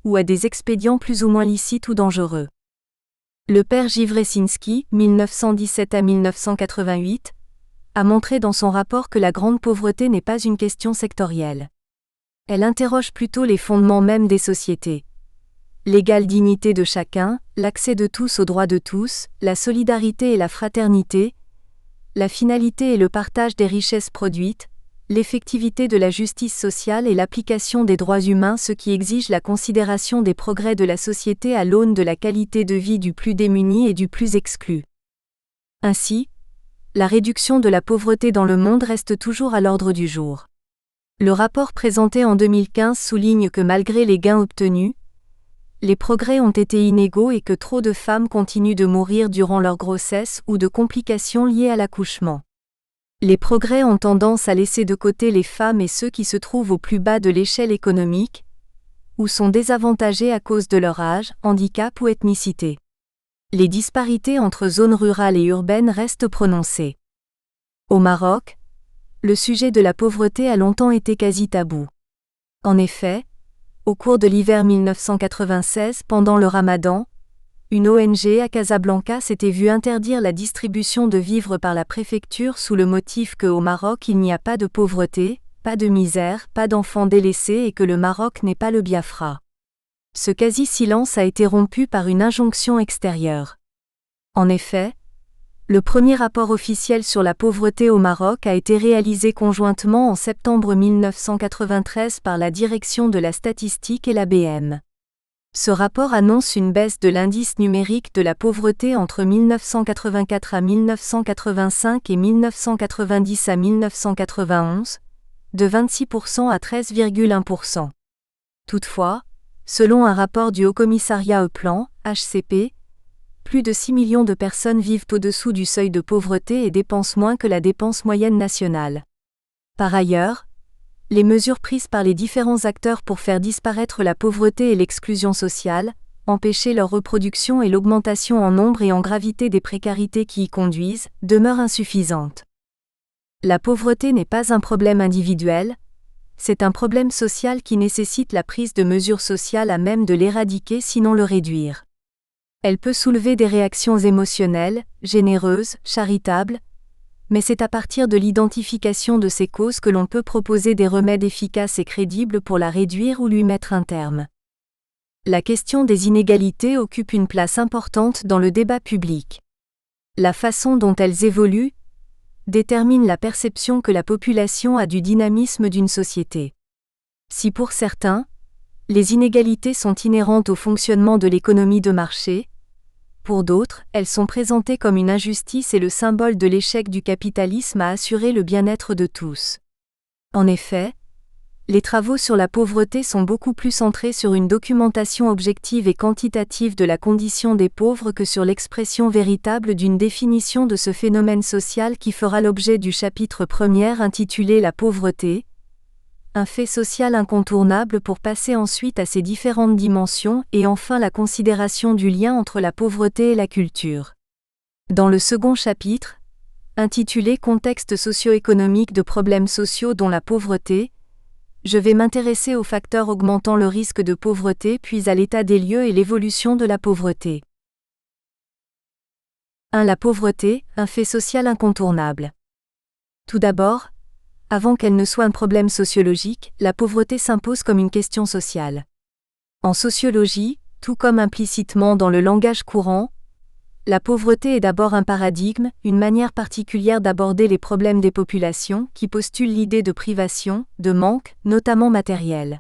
ou à des expédients plus ou moins licites ou dangereux. Le père Givresinski, 1917 à 1988, a montré dans son rapport que la grande pauvreté n'est pas une question sectorielle. Elle interroge plutôt les fondements mêmes des sociétés. L'égale dignité de chacun, l'accès de tous aux droits de tous, la solidarité et la fraternité, la finalité et le partage des richesses produites, l'effectivité de la justice sociale et l'application des droits humains, ce qui exige la considération des progrès de la société à l'aune de la qualité de vie du plus démuni et du plus exclu. Ainsi, la réduction de la pauvreté dans le monde reste toujours à l'ordre du jour. Le rapport présenté en 2015 souligne que malgré les gains obtenus, les progrès ont été inégaux et que trop de femmes continuent de mourir durant leur grossesse ou de complications liées à l'accouchement. Les progrès ont tendance à laisser de côté les femmes et ceux qui se trouvent au plus bas de l'échelle économique, ou sont désavantagés à cause de leur âge, handicap ou ethnicité. Les disparités entre zones rurales et urbaines restent prononcées. Au Maroc, le sujet de la pauvreté a longtemps été quasi tabou. En effet, au cours de l'hiver 1996, pendant le Ramadan, une ONG à Casablanca s'était vue interdire la distribution de vivres par la préfecture sous le motif qu'au Maroc il n'y a pas de pauvreté, pas de misère, pas d'enfants délaissés et que le Maroc n'est pas le Biafra. Ce quasi-silence a été rompu par une injonction extérieure. En effet, Le premier rapport officiel sur la pauvreté au Maroc a été réalisé conjointement en septembre 1993 par la Direction de la statistique et l'ABM. Ce rapport annonce une baisse de l'indice numérique de la pauvreté entre 1984 à 1985 et 1990 à 1991, de 26% à 13,1%. Toutefois, selon un rapport du Haut-Commissariat au Plan, HCP, plus de 6 millions de personnes vivent au-dessous du seuil de pauvreté et dépensent moins que la dépense moyenne nationale. Par ailleurs, les mesures prises par les différents acteurs pour faire disparaître la pauvreté et l'exclusion sociale, empêcher leur reproduction et l'augmentation en nombre et en gravité des précarités qui y conduisent, demeurent insuffisantes. La pauvreté n'est pas un problème individuel, c'est un problème social qui nécessite la prise de mesures sociales à même de l'éradiquer sinon le réduire. Elle peut soulever des réactions émotionnelles, généreuses, charitables, mais c'est à partir de l'identification de ces causes que l'on peut proposer des remèdes efficaces et crédibles pour la réduire ou lui mettre un terme. La question des inégalités occupe une place importante dans le débat public. La façon dont elles évoluent détermine la perception que la population a du dynamisme d'une société. Si pour certains, les inégalités sont inhérentes au fonctionnement de l'économie de marché, pour d'autres, elles sont présentées comme une injustice et le symbole de l'échec du capitalisme à assurer le bien-être de tous. En effet, les travaux sur la pauvreté sont beaucoup plus centrés sur une documentation objective et quantitative de la condition des pauvres que sur l'expression véritable d'une définition de ce phénomène social qui fera l'objet du chapitre 1er intitulé La pauvreté, un fait social incontournable pour passer ensuite à ses différentes dimensions et enfin la considération du lien entre la pauvreté et la culture. Dans le second chapitre, intitulé Contexte socio-économique de problèmes sociaux dont la pauvreté, je vais m'intéresser aux facteurs augmentant le risque de pauvreté puis à l'état des lieux et l'évolution de la pauvreté. 1. La pauvreté, un fait social incontournable. Tout d'abord, avant qu'elle ne soit un problème sociologique, la pauvreté s'impose comme une question sociale. En sociologie, tout comme implicitement dans le langage courant, la pauvreté est d'abord un paradigme, une manière particulière d'aborder les problèmes des populations qui postule l'idée de privation, de manque, notamment matériel.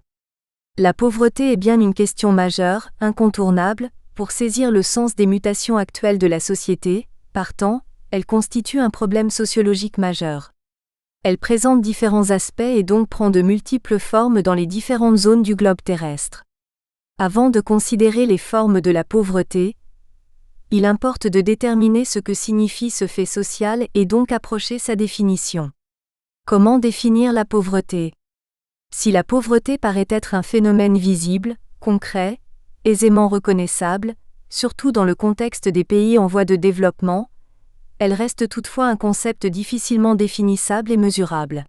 La pauvreté est bien une question majeure, incontournable, pour saisir le sens des mutations actuelles de la société, partant, elle constitue un problème sociologique majeur. Elle présente différents aspects et donc prend de multiples formes dans les différentes zones du globe terrestre. Avant de considérer les formes de la pauvreté, il importe de déterminer ce que signifie ce fait social et donc approcher sa définition. Comment définir la pauvreté ? Si la pauvreté paraît être un phénomène visible, concret, aisément reconnaissable, surtout dans le contexte des pays en voie de développement, elle reste toutefois un concept difficilement définissable et mesurable.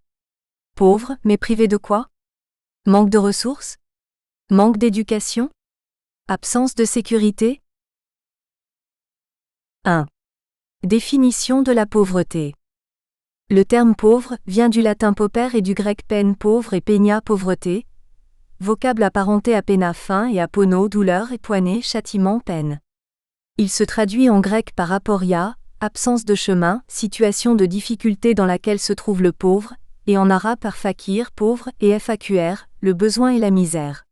Pauvre, mais privé de quoi ? Manque de ressources ? Manque d'éducation ? Absence de sécurité ? 1. Définition de la pauvreté. Le terme pauvre vient du latin pauper et du grec peine pauvre et peña pauvreté, vocable apparenté à pena faim et à pono douleur et poiné châtiment peine. Il se traduit en grec par aporia, absence de chemin, situation de difficulté dans laquelle se trouve le pauvre, et en arabe par fakir, pauvre, et faqr, le besoin et la misère.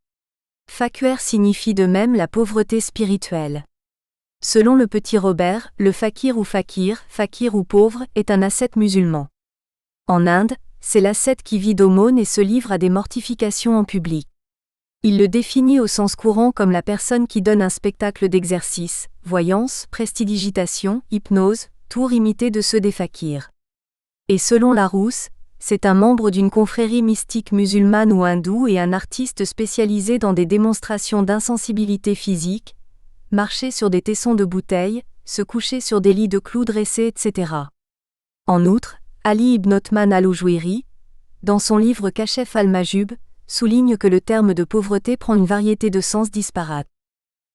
Faqr signifie de même la pauvreté spirituelle. Selon le petit Robert, le fakir ou pauvre, est un ascète musulman. En Inde, c'est l'ascète qui vit d'aumônes et se livre à des mortifications en public. Il le définit au sens courant comme la personne qui donne un spectacle d'exercice, voyance, prestidigitation, hypnose, tours imités de ceux des fakirs. Et selon Larousse, c'est un membre d'une confrérie mystique musulmane ou hindoue et un artiste spécialisé dans des démonstrations d'insensibilité physique, marcher sur des tessons de bouteilles, se coucher sur des lits de clous dressés, etc. En outre, Ali ibn Othman al-Oujouiri, dans son livre Kachef al-Majub, souligne que le terme de pauvreté prend une variété de sens disparates.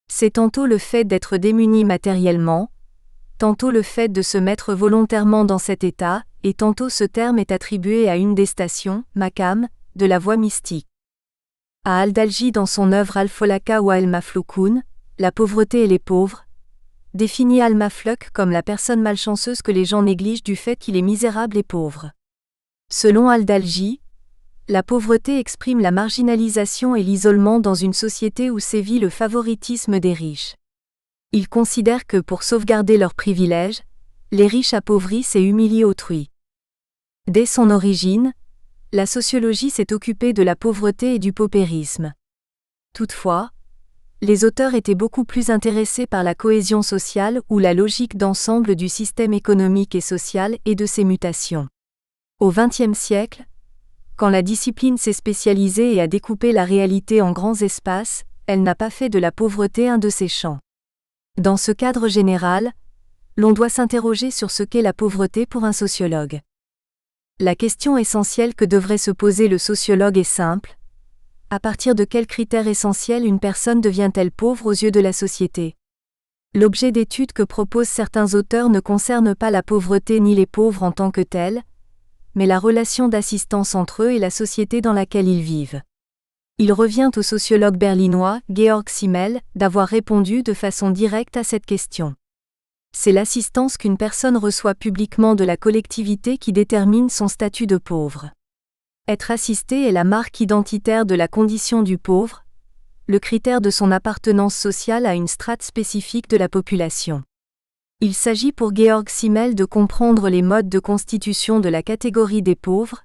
C'est tantôt le fait d'être démuni matériellement, tantôt le fait de se mettre volontairement dans cet état, et tantôt ce terme est attribué à une des stations, Makam, de la voie mystique. À Al-Dalji dans son œuvre Al-Folaka wa al-Mafloukoun, La pauvreté et les pauvres, définit Alma Fluck comme la personne malchanceuse que les gens négligent du fait qu'il est misérable et pauvre. Selon Aldalji, la pauvreté exprime la marginalisation et l'isolement dans une société où sévit le favoritisme des riches. Il considère que pour sauvegarder leurs privilèges, les riches appauvrissent et humilient autrui. Dès son origine, la sociologie s'est occupée de la pauvreté et du paupérisme. Toutefois, les auteurs étaient beaucoup plus intéressés par la cohésion sociale ou la logique d'ensemble du système économique et social et de ses mutations. Au XXe siècle, quand la discipline s'est spécialisée et a découpé la réalité en grands espaces, elle n'a pas fait de la pauvreté un de ses champs. Dans ce cadre général, l'on doit s'interroger sur ce qu'est la pauvreté pour un sociologue. La question essentielle que devrait se poser le sociologue est simple. À partir de quels critères essentiels une personne devient-elle pauvre aux yeux de la société ? L'objet d'étude que proposent certains auteurs ne concerne pas la pauvreté ni les pauvres en tant que tels, mais la relation d'assistance entre eux et la société dans laquelle ils vivent. Il revient au sociologue berlinois, Georg Simmel, d'avoir répondu de façon directe à cette question. C'est l'assistance qu'une personne reçoit publiquement de la collectivité qui détermine son statut de pauvre. Être assisté est la marque identitaire de la condition du pauvre, le critère de son appartenance sociale à une strate spécifique de la population. Il s'agit pour Georg Simmel de comprendre les modes de constitution de la catégorie des pauvres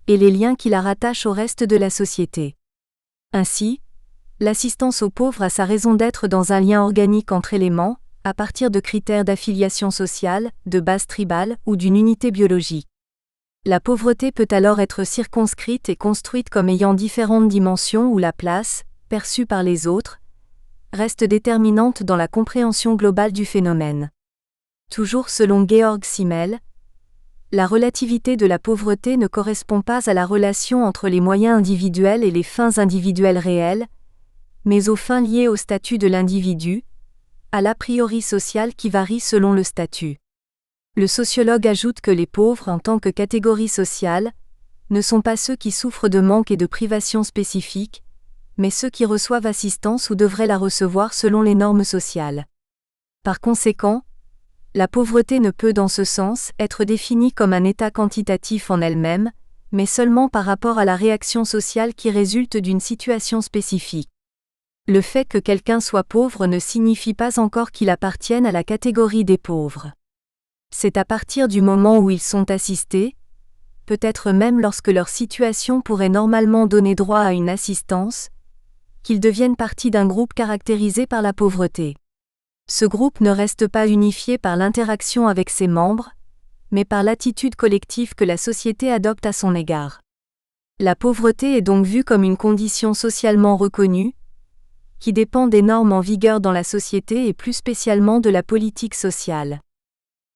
et les liens qui la rattachent au reste de la société. Ainsi, l'assistance aux pauvres a sa raison d'être dans un lien organique entre éléments, à partir de critères d'affiliation sociale, de base tribale ou d'une unité biologique. La pauvreté peut alors être circonscrite et construite comme ayant différentes dimensions où la place, perçue par les autres, reste déterminante dans la compréhension globale du phénomène. Toujours selon Georg Simmel, la relativité de la pauvreté ne correspond pas à la relation entre les moyens individuels et les fins individuelles réelles, mais aux fins liées au statut de l'individu, à l'a priori social qui varie selon le statut. Le sociologue ajoute que les pauvres en tant que catégorie sociale ne sont pas ceux qui souffrent de manque et de privations spécifiques, mais ceux qui reçoivent assistance ou devraient la recevoir selon les normes sociales. Par conséquent, la pauvreté ne peut dans ce sens être définie comme un état quantitatif en elle-même, mais seulement par rapport à la réaction sociale qui résulte d'une situation spécifique. Le fait que quelqu'un soit pauvre ne signifie pas encore qu'il appartienne à la catégorie des pauvres. C'est à partir du moment où ils sont assistés, peut-être même lorsque leur situation pourrait normalement donner droit à une assistance, qu'ils deviennent partie d'un groupe caractérisé par la pauvreté. Ce groupe ne reste pas unifié par l'interaction avec ses membres, mais par l'attitude collective que la société adopte à son égard. La pauvreté est donc vue comme une condition socialement reconnue, qui dépend des normes en vigueur dans la société et plus spécialement de la politique sociale.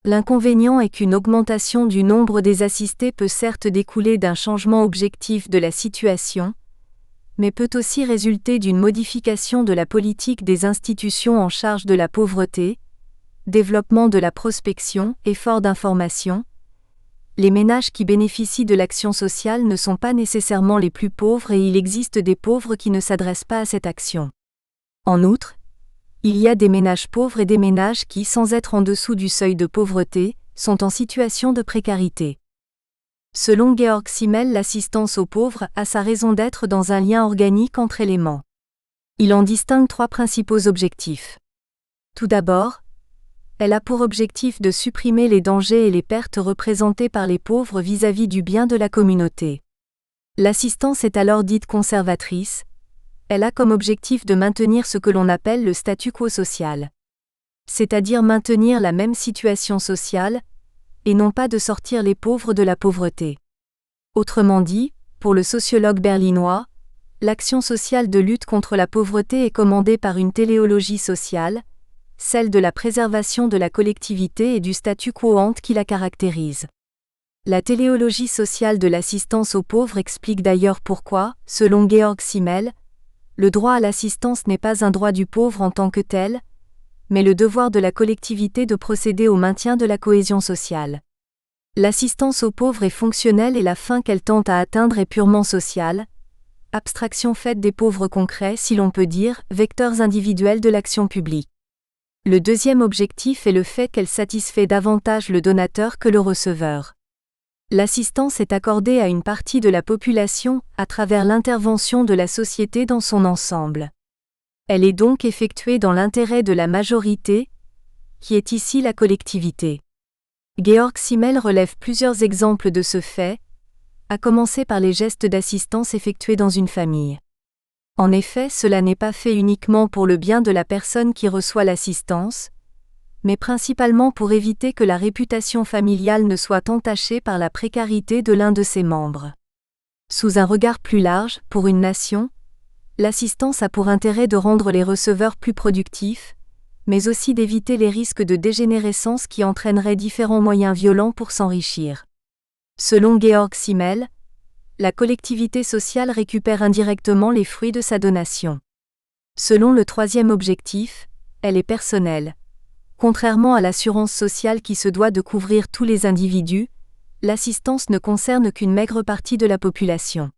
L'inconvénient est qu'une augmentation du nombre des assistés peut certes découler d'un changement objectif de la situation, mais peut aussi résulter d'une modification de la politique des institutions en charge de la pauvreté, développement de la prospection, effort d'information. Les ménages qui bénéficient de l'action sociale ne sont pas nécessairement les plus pauvres et il existe des pauvres qui ne s'adressent pas à cette action. En outre, il y a des ménages pauvres et des ménages qui, sans être en dessous du seuil de pauvreté, sont en situation de précarité. Selon Georg Simmel, l'assistance aux pauvres a sa raison d'être dans un lien organique entre éléments. Il en distingue trois principaux objectifs. Tout d'abord, elle a pour objectif de supprimer les dangers et les pertes représentés par les pauvres vis-à-vis du bien de la communauté. L'assistance est alors dite conservatrice. Elle a comme objectif de maintenir ce que l'on appelle le statu quo social. C'est-à-dire maintenir la même situation sociale, et non pas de sortir les pauvres de la pauvreté. Autrement dit, pour le sociologue berlinois, l'action sociale de lutte contre la pauvreté est commandée par une téléologie sociale, celle de la préservation de la collectivité et du statu quo ante qui la caractérise. La téléologie sociale de l'assistance aux pauvres explique d'ailleurs pourquoi, selon Georg Simmel, le droit à l'assistance n'est pas un droit du pauvre en tant que tel, mais le devoir de la collectivité de procéder au maintien de la cohésion sociale. L'assistance aux pauvres est fonctionnelle et la fin qu'elle tente à atteindre est purement sociale, abstraction faite des pauvres concrets si l'on peut dire, vecteurs individuels de l'action publique. Le deuxième objectif est le fait qu'elle satisfait davantage le donateur que le receveur. L'assistance est accordée à une partie de la population à travers l'intervention de la société dans son ensemble. Elle est donc effectuée dans l'intérêt de la majorité, qui est ici la collectivité. Georg Simmel relève plusieurs exemples de ce fait, à commencer par les gestes d'assistance effectués dans une famille. En effet, cela n'est pas fait uniquement pour le bien de la personne qui reçoit l'assistance, mais principalement pour éviter que la réputation familiale ne soit entachée par la précarité de l'un de ses membres. Sous un regard plus large, pour une nation, l'assistance a pour intérêt de rendre les receveurs plus productifs, mais aussi d'éviter les risques de dégénérescence qui entraîneraient différents moyens violents pour s'enrichir. Selon Georg Simmel, la collectivité sociale récupère indirectement les fruits de sa donation. Selon le troisième objectif, elle est personnelle. Contrairement à l'assurance sociale qui se doit de couvrir tous les individus, l'assistance ne concerne qu'une maigre partie de la population.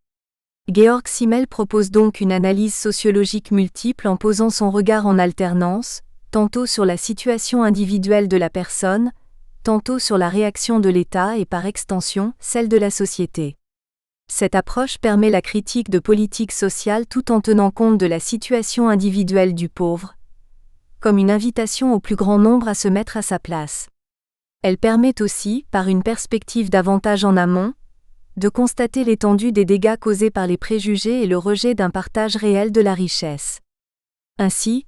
Georg Simmel propose donc une analyse sociologique multiple en posant son regard en alternance, tantôt sur la situation individuelle de la personne, tantôt sur la réaction de l'État et par extension, celle de la société. Cette approche permet la critique de politiques sociales tout en tenant compte de la situation individuelle du pauvre, comme une invitation au plus grand nombre à se mettre à sa place. Elle permet aussi, par une perspective davantage en amont, de constater l'étendue des dégâts causés par les préjugés et le rejet d'un partage réel de la richesse. Ainsi,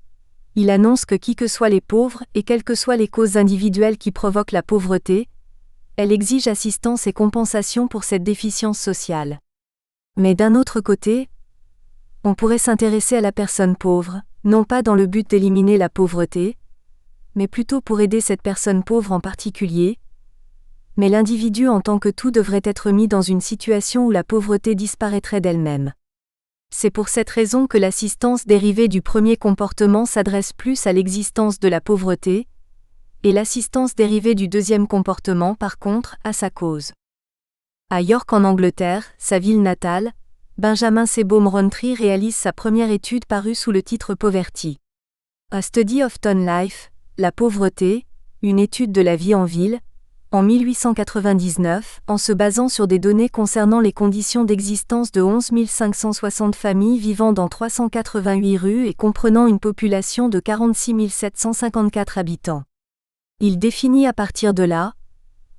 il annonce que qui que soient les pauvres et quelles que soient les causes individuelles qui provoquent la pauvreté, elle exige assistance et compensation pour cette déficience sociale. Mais d'un autre côté, on pourrait s'intéresser à la personne pauvre, non pas dans le but d'éliminer la pauvreté, mais plutôt pour aider cette personne pauvre en particulier, mais l'individu en tant que tout devrait être mis dans une situation où la pauvreté disparaîtrait d'elle-même. C'est pour cette raison que l'assistance dérivée du premier comportement s'adresse plus à l'existence de la pauvreté, et l'assistance dérivée du deuxième comportement, par contre, à sa cause. À York en Angleterre, sa ville natale, Benjamin Seebohm Rowntree réalise sa première étude parue sous le titre Poverty. A Study of Town Life, la pauvreté, une étude de la vie en ville, en 1899, en se basant sur des données concernant les conditions d'existence de 11 560 familles vivant dans 388 rues et comprenant une population de 46 754 habitants. Il définit à partir de là,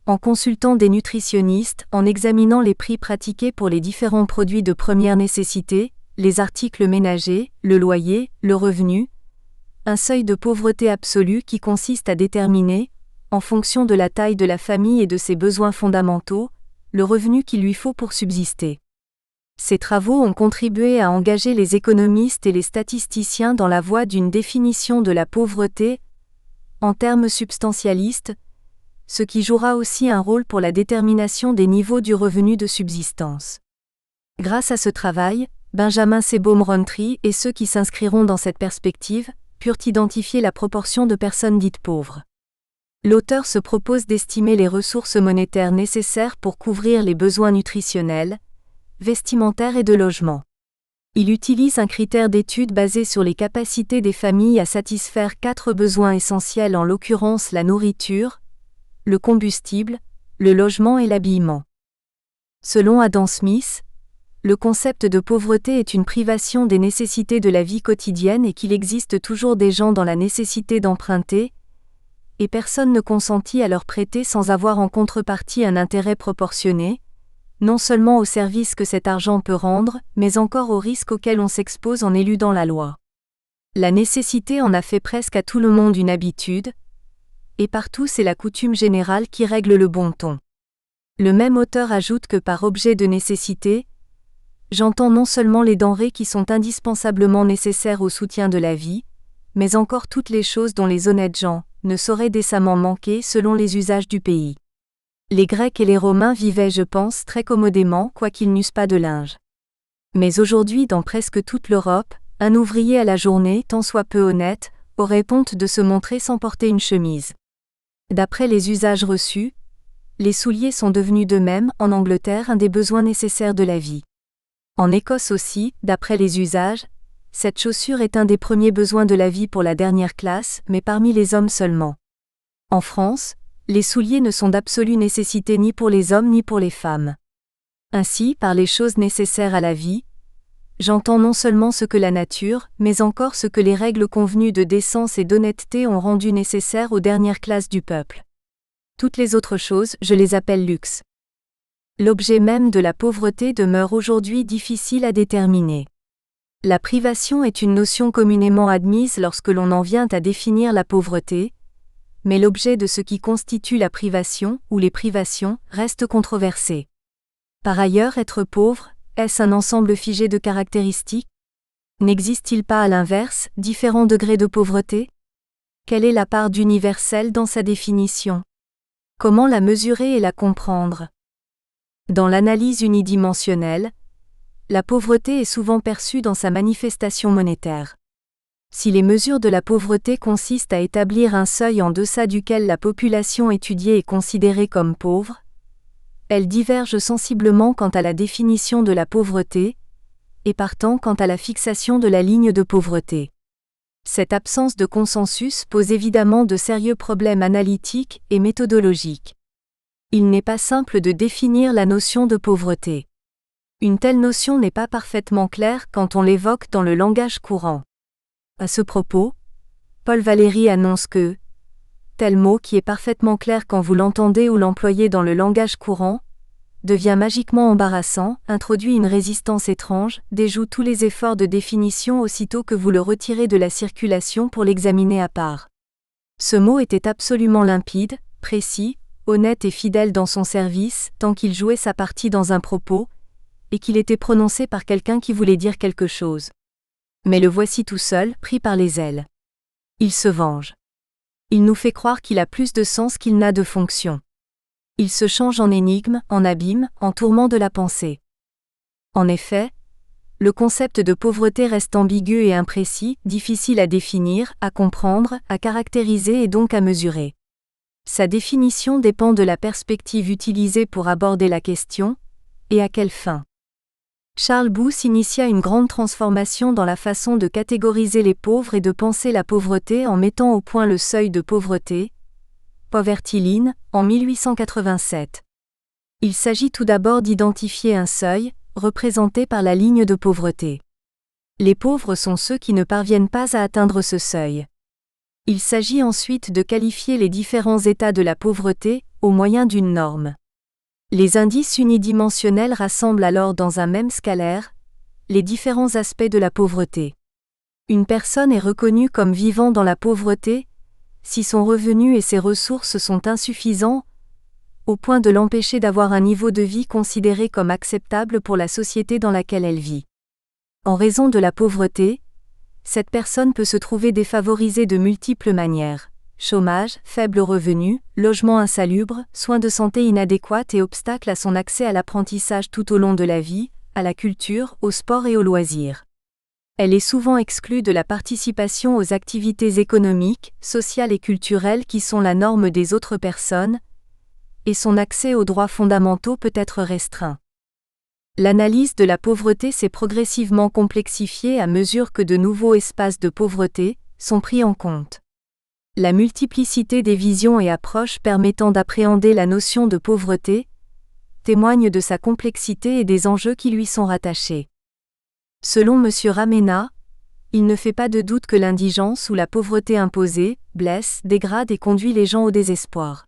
en consultant des nutritionnistes, en examinant les prix pratiqués pour les différents produits de première nécessité, les articles ménagers, le loyer, le revenu, un seuil de pauvreté absolue qui consiste à déterminer, en fonction de la taille de la famille et de ses besoins fondamentaux, le revenu qu'il lui faut pour subsister. Ces travaux ont contribué à engager les économistes et les statisticiens dans la voie d'une définition de la pauvreté, en termes substantialistes, ce qui jouera aussi un rôle pour la détermination des niveaux du revenu de subsistance. Grâce à ce travail, Benjamin Seebohm Rowntree et ceux qui s'inscriront dans cette perspective purent identifier la proportion de personnes dites pauvres. L'auteur se propose d'estimer les ressources monétaires nécessaires pour couvrir les besoins nutritionnels, vestimentaires et de logement. Il utilise un critère d'étude basé sur les capacités des familles à satisfaire 4 besoins essentiels, en l'occurrence la nourriture, le combustible, le logement et l'habillement. Selon Adam Smith, le concept de pauvreté est une privation des nécessités de la vie quotidienne et qu'il existe toujours des gens dans la nécessité d'emprunter, et personne ne consentit à leur prêter sans avoir en contrepartie un intérêt proportionné, non seulement au service que cet argent peut rendre, mais encore au risque auquel on s'expose en éludant la loi. La nécessité en a fait presque à tout le monde une habitude, et partout c'est la coutume générale qui règle le bon ton. Le même auteur ajoute que par objet de nécessité, j'entends non seulement les denrées qui sont indispensablement nécessaires au soutien de la vie, mais encore toutes les choses dont les honnêtes gens ne sauraient décemment manquer selon les usages du pays. Les Grecs et les Romains vivaient, je pense, très commodément, quoiqu'ils n'eussent pas de linge. Mais aujourd'hui, dans presque toute l'Europe, un ouvrier à la journée, tant soit peu honnête, aurait honte de se montrer sans porter une chemise. D'après les usages reçus, les souliers sont devenus d'eux-mêmes, en Angleterre, un des besoins nécessaires de la vie. En Écosse aussi, d'après les usages, cette chaussure est un des premiers besoins de la vie pour la dernière classe, mais parmi les hommes seulement. En France, les souliers ne sont d'absolue nécessité ni pour les hommes ni pour les femmes. Ainsi, par les choses nécessaires à la vie, j'entends non seulement ce que la nature, mais encore ce que les règles convenues de décence et d'honnêteté ont rendu nécessaire aux dernières classes du peuple. Toutes les autres choses, je les appelle luxe. L'objet même de la pauvreté demeure aujourd'hui difficile à déterminer. La privation est une notion communément admise lorsque l'on en vient à définir la pauvreté, mais l'objet de ce qui constitue la privation, ou les privations, reste controversé. Par ailleurs, être pauvre, est-ce un ensemble figé de caractéristiques? N'existe-t-il pas à l'inverse, différents degrés de pauvreté? Quelle est la part d'universel dans sa définition? Comment la mesurer et la comprendre? Dans l'analyse unidimensionnelle, la pauvreté est souvent perçue dans sa manifestation monétaire. Si les mesures de la pauvreté consistent à établir un seuil en deçà duquel la population étudiée est considérée comme pauvre, elles divergent sensiblement quant à la définition de la pauvreté, et partant quant à la fixation de la ligne de pauvreté. Cette absence de consensus pose évidemment de sérieux problèmes analytiques et méthodologiques. Il n'est pas simple de définir la notion de pauvreté. Une telle notion n'est pas parfaitement claire quand on l'évoque dans le langage courant. À ce propos, Paul Valéry annonce que tel mot qui est parfaitement clair quand vous l'entendez ou l'employez dans le langage courant, devient magiquement embarrassant, introduit une résistance étrange, déjoue tous les efforts de définition aussitôt que vous le retirez de la circulation pour l'examiner à part. Ce mot était absolument limpide, précis, honnête et fidèle dans son service, tant qu'il jouait sa partie dans un propos, et qu'il était prononcé par quelqu'un qui voulait dire quelque chose. Mais le voici tout seul, pris par les ailes. Il se venge. Il nous fait croire qu'il a plus de sens qu'il n'a de fonction. Il se change en énigme, en abîme, en tourment de la pensée. En effet, le concept de pauvreté reste ambigu et imprécis, difficile à définir, à comprendre, à caractériser et donc à mesurer. Sa définition dépend de la perspective utilisée pour aborder la question, et à quelle fin. Charles Booth initia une grande transformation dans la façon de catégoriser les pauvres et de penser la pauvreté en mettant au point le seuil de pauvreté, Poverty Line, en 1887. Il s'agit tout d'abord d'identifier un seuil, représenté par la ligne de pauvreté. Les pauvres sont ceux qui ne parviennent pas à atteindre ce seuil. Il s'agit ensuite de qualifier les différents états de la pauvreté, au moyen d'une norme. Les indices unidimensionnels rassemblent alors dans un même scalaire les différents aspects de la pauvreté. Une personne est reconnue comme vivant dans la pauvreté si son revenu et ses ressources sont insuffisants au point de l'empêcher d'avoir un niveau de vie considéré comme acceptable pour la société dans laquelle elle vit. En raison de la pauvreté, cette personne peut se trouver défavorisée de multiples manières. Chômage, faible revenu, logement insalubre, soins de santé inadéquats et obstacles à son accès à l'apprentissage tout au long de la vie, à la culture, au sport et aux loisirs. Elle est souvent exclue de la participation aux activités économiques, sociales et culturelles qui sont la norme des autres personnes, et son accès aux droits fondamentaux peut être restreint. L'analyse de la pauvreté s'est progressivement complexifiée à mesure que de nouveaux espaces de pauvreté sont pris en compte. La multiplicité des visions et approches permettant d'appréhender la notion de pauvreté témoigne de sa complexité et des enjeux qui lui sont rattachés. Selon M. Ramena, il ne fait pas de doute que l'indigence ou la pauvreté imposée blesse, dégrade et conduit les gens au désespoir.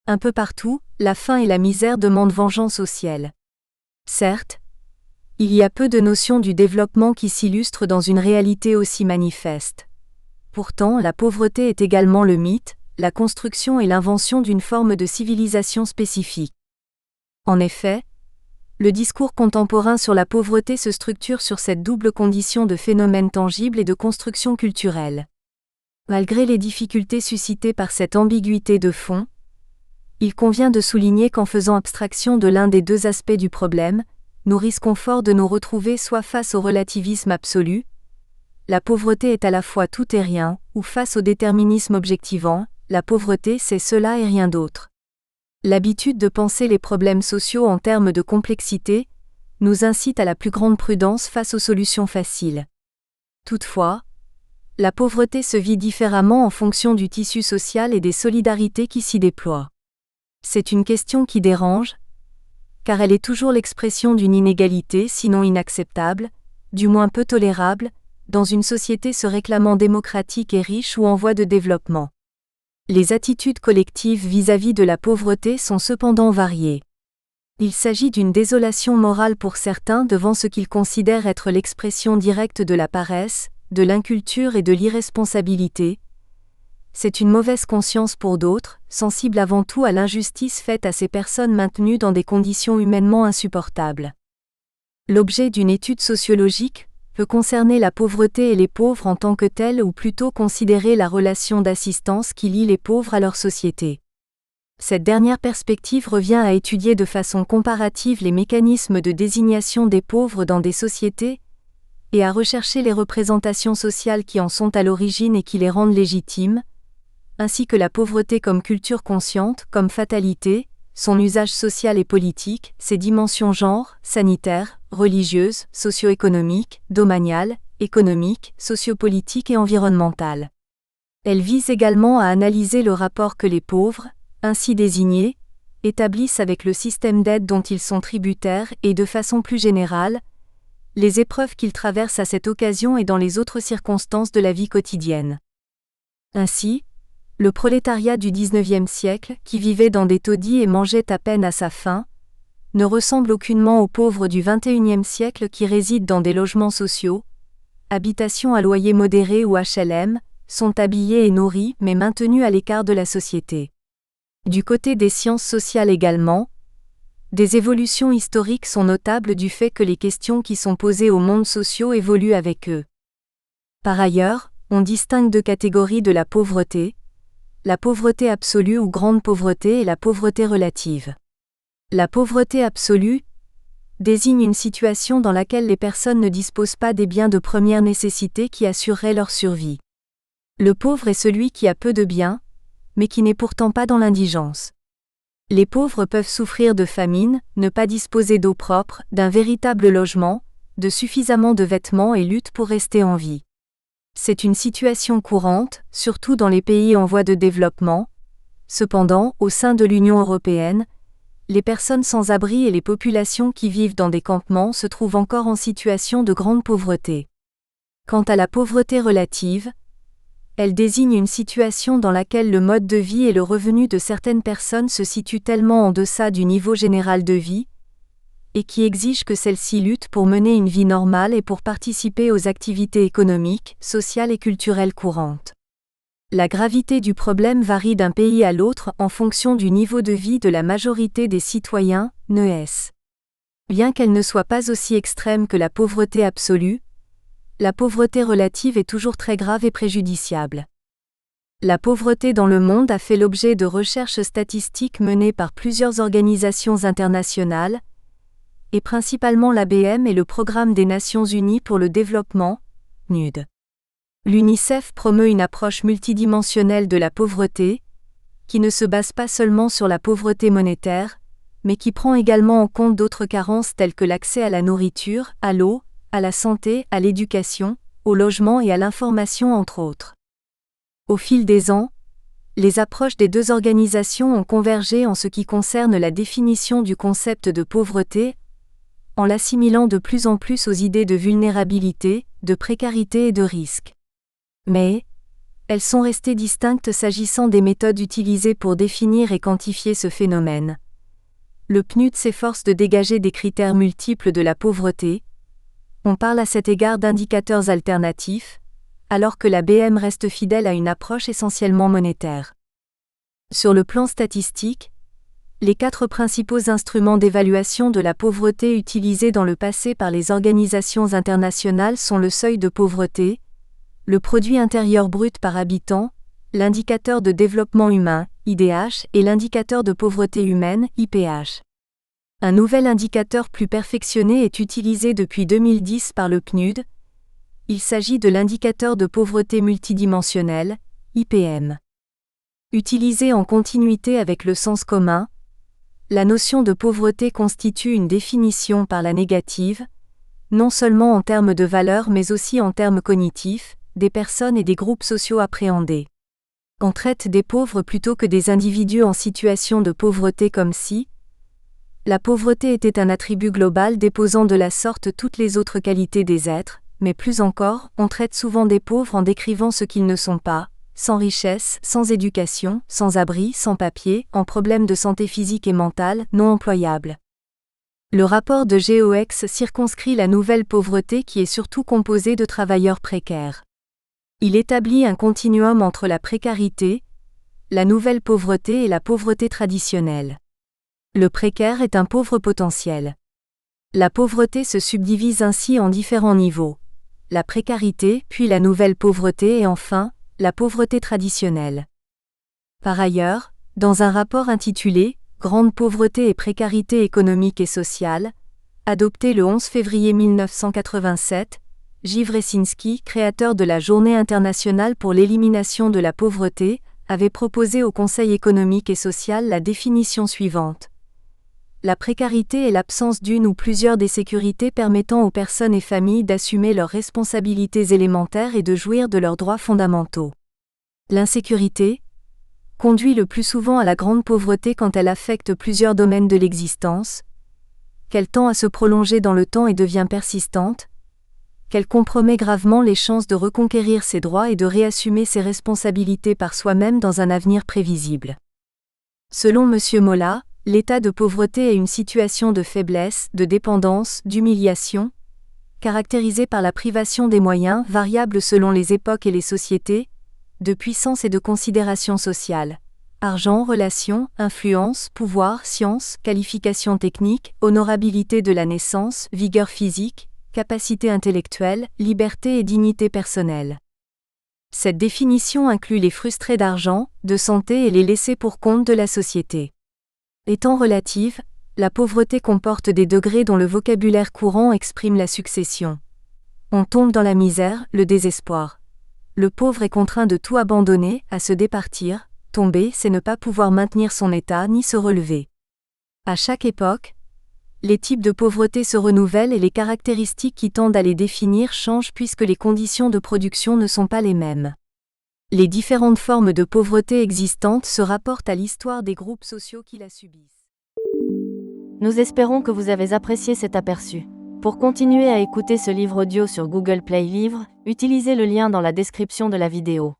Un peu partout, la faim et la misère demandent vengeance au ciel. Certes, il y a peu de notions du développement qui s'illustrent dans une réalité aussi manifeste. Pourtant, la pauvreté est également le mythe, la construction et l'invention d'une forme de civilisation spécifique. En effet, le discours contemporain sur la pauvreté se structure sur cette double condition de phénomène tangible et de construction culturelle. Malgré les difficultés suscitées par cette ambiguïté de fond, il convient de souligner qu'en faisant abstraction de l'un des deux aspects du problème, nous risquons fort de nous retrouver soit face au relativisme absolu, la pauvreté est à la fois tout et rien, ou face au déterminisme objectivant, la pauvreté c'est cela et rien d'autre. L'habitude de penser les problèmes sociaux en termes de complexité nous incite à la plus grande prudence face aux solutions faciles. Toutefois, la pauvreté se vit différemment en fonction du tissu social et des solidarités qui s'y déploient. C'est une question qui dérange, car elle est toujours l'expression d'une inégalité sinon inacceptable, du moins peu tolérable, dans une société se réclamant démocratique et riche ou en voie de développement. Les attitudes collectives vis-à-vis de la pauvreté sont cependant variées. Il s'agit d'une désolation morale pour certains devant ce qu'ils considèrent être l'expression directe de la paresse, de l'inculture et de l'irresponsabilité. C'est une mauvaise conscience pour d'autres, sensibles avant tout à l'injustice faite à ces personnes maintenues dans des conditions humainement insupportables. L'objet d'une étude sociologique peut concerner la pauvreté et les pauvres en tant que tels ou plutôt considérer la relation d'assistance qui lie les pauvres à leur société. Cette dernière perspective revient à étudier de façon comparative les mécanismes de désignation des pauvres dans des sociétés, et à rechercher les représentations sociales qui en sont à l'origine et qui les rendent légitimes, ainsi que la pauvreté comme culture consciente, comme fatalité, son usage social et politique, ses dimensions genre, sanitaires, religieuses, socio-économiques, domaniales, économiques, sociopolitiques et environnementales. Elle vise également à analyser le rapport que les pauvres, ainsi désignés, établissent avec le système d'aide dont ils sont tributaires et de façon plus générale, les épreuves qu'ils traversent à cette occasion et dans les autres circonstances de la vie quotidienne. Ainsi, le prolétariat du XIXe siècle, qui vivait dans des taudis et mangeait à peine à sa faim, ne ressemble aucunement aux pauvres du XXIe siècle qui résident dans des logements sociaux, habitations à loyer modéré ou HLM, sont habillés et nourris mais maintenus à l'écart de la société. Du côté des sciences sociales également, des évolutions historiques sont notables du fait que les questions qui sont posées aux mondes sociaux évoluent avec eux. Par ailleurs, on distingue deux catégories de la pauvreté absolue ou grande pauvreté et la pauvreté relative. La pauvreté absolue désigne une situation dans laquelle les personnes ne disposent pas des biens de première nécessité qui assureraient leur survie. Le pauvre est celui qui a peu de biens, mais qui n'est pourtant pas dans l'indigence. Les pauvres peuvent souffrir de famine, ne pas disposer d'eau propre, d'un véritable logement, de suffisamment de vêtements et luttent pour rester en vie. C'est une situation courante, surtout dans les pays en voie de développement. Cependant, au sein de l'Union européenne, les personnes sans abri et les populations qui vivent dans des campements se trouvent encore en situation de grande pauvreté. Quant à la pauvreté relative, elle désigne une situation dans laquelle le mode de vie et le revenu de certaines personnes se situent tellement en deçà du niveau général de vie, et qui exige que celles-ci luttent pour mener une vie normale et pour participer aux activités économiques, sociales et culturelles courantes. La gravité du problème varie d'un pays à l'autre en fonction du niveau de vie de la majorité des citoyens, NES. Bien qu'elle ne soit pas aussi extrême que la pauvreté absolue, la pauvreté relative est toujours très grave et préjudiciable. La pauvreté dans le monde a fait l'objet de recherches statistiques menées par plusieurs organisations internationales, et principalement l'ABM et le Programme des Nations Unies pour le développement, PNUD. L'UNICEF promeut une approche multidimensionnelle de la pauvreté, qui ne se base pas seulement sur la pauvreté monétaire, mais qui prend également en compte d'autres carences telles que l'accès à la nourriture, à l'eau, à la santé, à l'éducation, au logement et à l'information entre autres. Au fil des ans, les approches des deux organisations ont convergé en ce qui concerne la définition du concept de pauvreté, en l'assimilant de plus en plus aux idées de vulnérabilité, de précarité et de risque. Mais, elles sont restées distinctes s'agissant des méthodes utilisées pour définir et quantifier ce phénomène. Le PNUD s'efforce de dégager des critères multiples de la pauvreté. On parle à cet égard d'indicateurs alternatifs, alors que l'ABM reste fidèle à une approche essentiellement monétaire. Sur le plan statistique, les 4 principaux instruments d'évaluation de la pauvreté utilisés dans le passé par les organisations internationales sont le seuil de pauvreté, le produit intérieur brut par habitant, l'indicateur de développement humain, IDH, et l'indicateur de pauvreté humaine, IPH. Un nouvel indicateur plus perfectionné est utilisé depuis 2010 par le PNUD. Il s'agit de l'indicateur de pauvreté multidimensionnelle, IPM. Utilisé en continuité avec le sens commun, la notion de pauvreté constitue une définition par la négative, non seulement en termes de valeurs mais aussi en termes cognitifs, des personnes et des groupes sociaux appréhendés. On traite des pauvres plutôt que des individus en situation de pauvreté comme si la pauvreté était un attribut global déposant de la sorte toutes les autres qualités des êtres, mais plus encore, on traite souvent des pauvres en décrivant ce qu'ils ne sont pas, sans richesse, sans éducation, sans abri, sans papier, en problèmes de santé physique et mentale, non employables. Le rapport de GEOX circonscrit la nouvelle pauvreté qui est surtout composée de travailleurs précaires. Il établit un continuum entre la précarité, la nouvelle pauvreté et la pauvreté traditionnelle. Le précaire est un pauvre potentiel. La pauvreté se subdivise ainsi en différents niveaux. La précarité, puis la nouvelle pauvreté et enfin, la pauvreté traditionnelle. Par ailleurs, dans un rapport intitulé « Grande pauvreté et précarité économique et sociale », adopté le 11 février 1987, Gilles Wresinski, créateur de la Journée internationale pour l'élimination de la pauvreté, avait proposé au Conseil économique et social la définition suivante. La précarité est l'absence d'une ou plusieurs des sécurités permettant aux personnes et familles d'assumer leurs responsabilités élémentaires et de jouir de leurs droits fondamentaux. L'insécurité conduit le plus souvent à la grande pauvreté quand elle affecte plusieurs domaines de l'existence, qu'elle tend à se prolonger dans le temps et devient persistante, qu'elle compromet gravement les chances de reconquérir ses droits et de réassumer ses responsabilités par soi-même dans un avenir prévisible. Selon M. Molla, l'état de pauvreté est une situation de faiblesse, de dépendance, d'humiliation, caractérisée par la privation des moyens, variables selon les époques et les sociétés, de puissance et de considération sociale. Argent, relations, influence, pouvoir, science, qualification technique, honorabilité de la naissance, vigueur physique, capacité intellectuelle, liberté et dignité personnelle. Cette définition inclut les frustrés d'argent, de santé et les laissés pour compte de la société. Étant relative, la pauvreté comporte des degrés dont le vocabulaire courant exprime la succession. On tombe dans la misère, le désespoir. Le pauvre est contraint de tout abandonner, à se départir. Tomber, c'est ne pas pouvoir maintenir son état ni se relever. À chaque époque, les types de pauvreté se renouvellent et les caractéristiques qui tendent à les définir changent puisque les conditions de production ne sont pas les mêmes. Les différentes formes de pauvreté existantes se rapportent à l'histoire des groupes sociaux qui la subissent. Nous espérons que vous avez apprécié cet aperçu. Pour continuer à écouter ce livre audio sur Google Play Livres, utilisez le lien dans la description de la vidéo.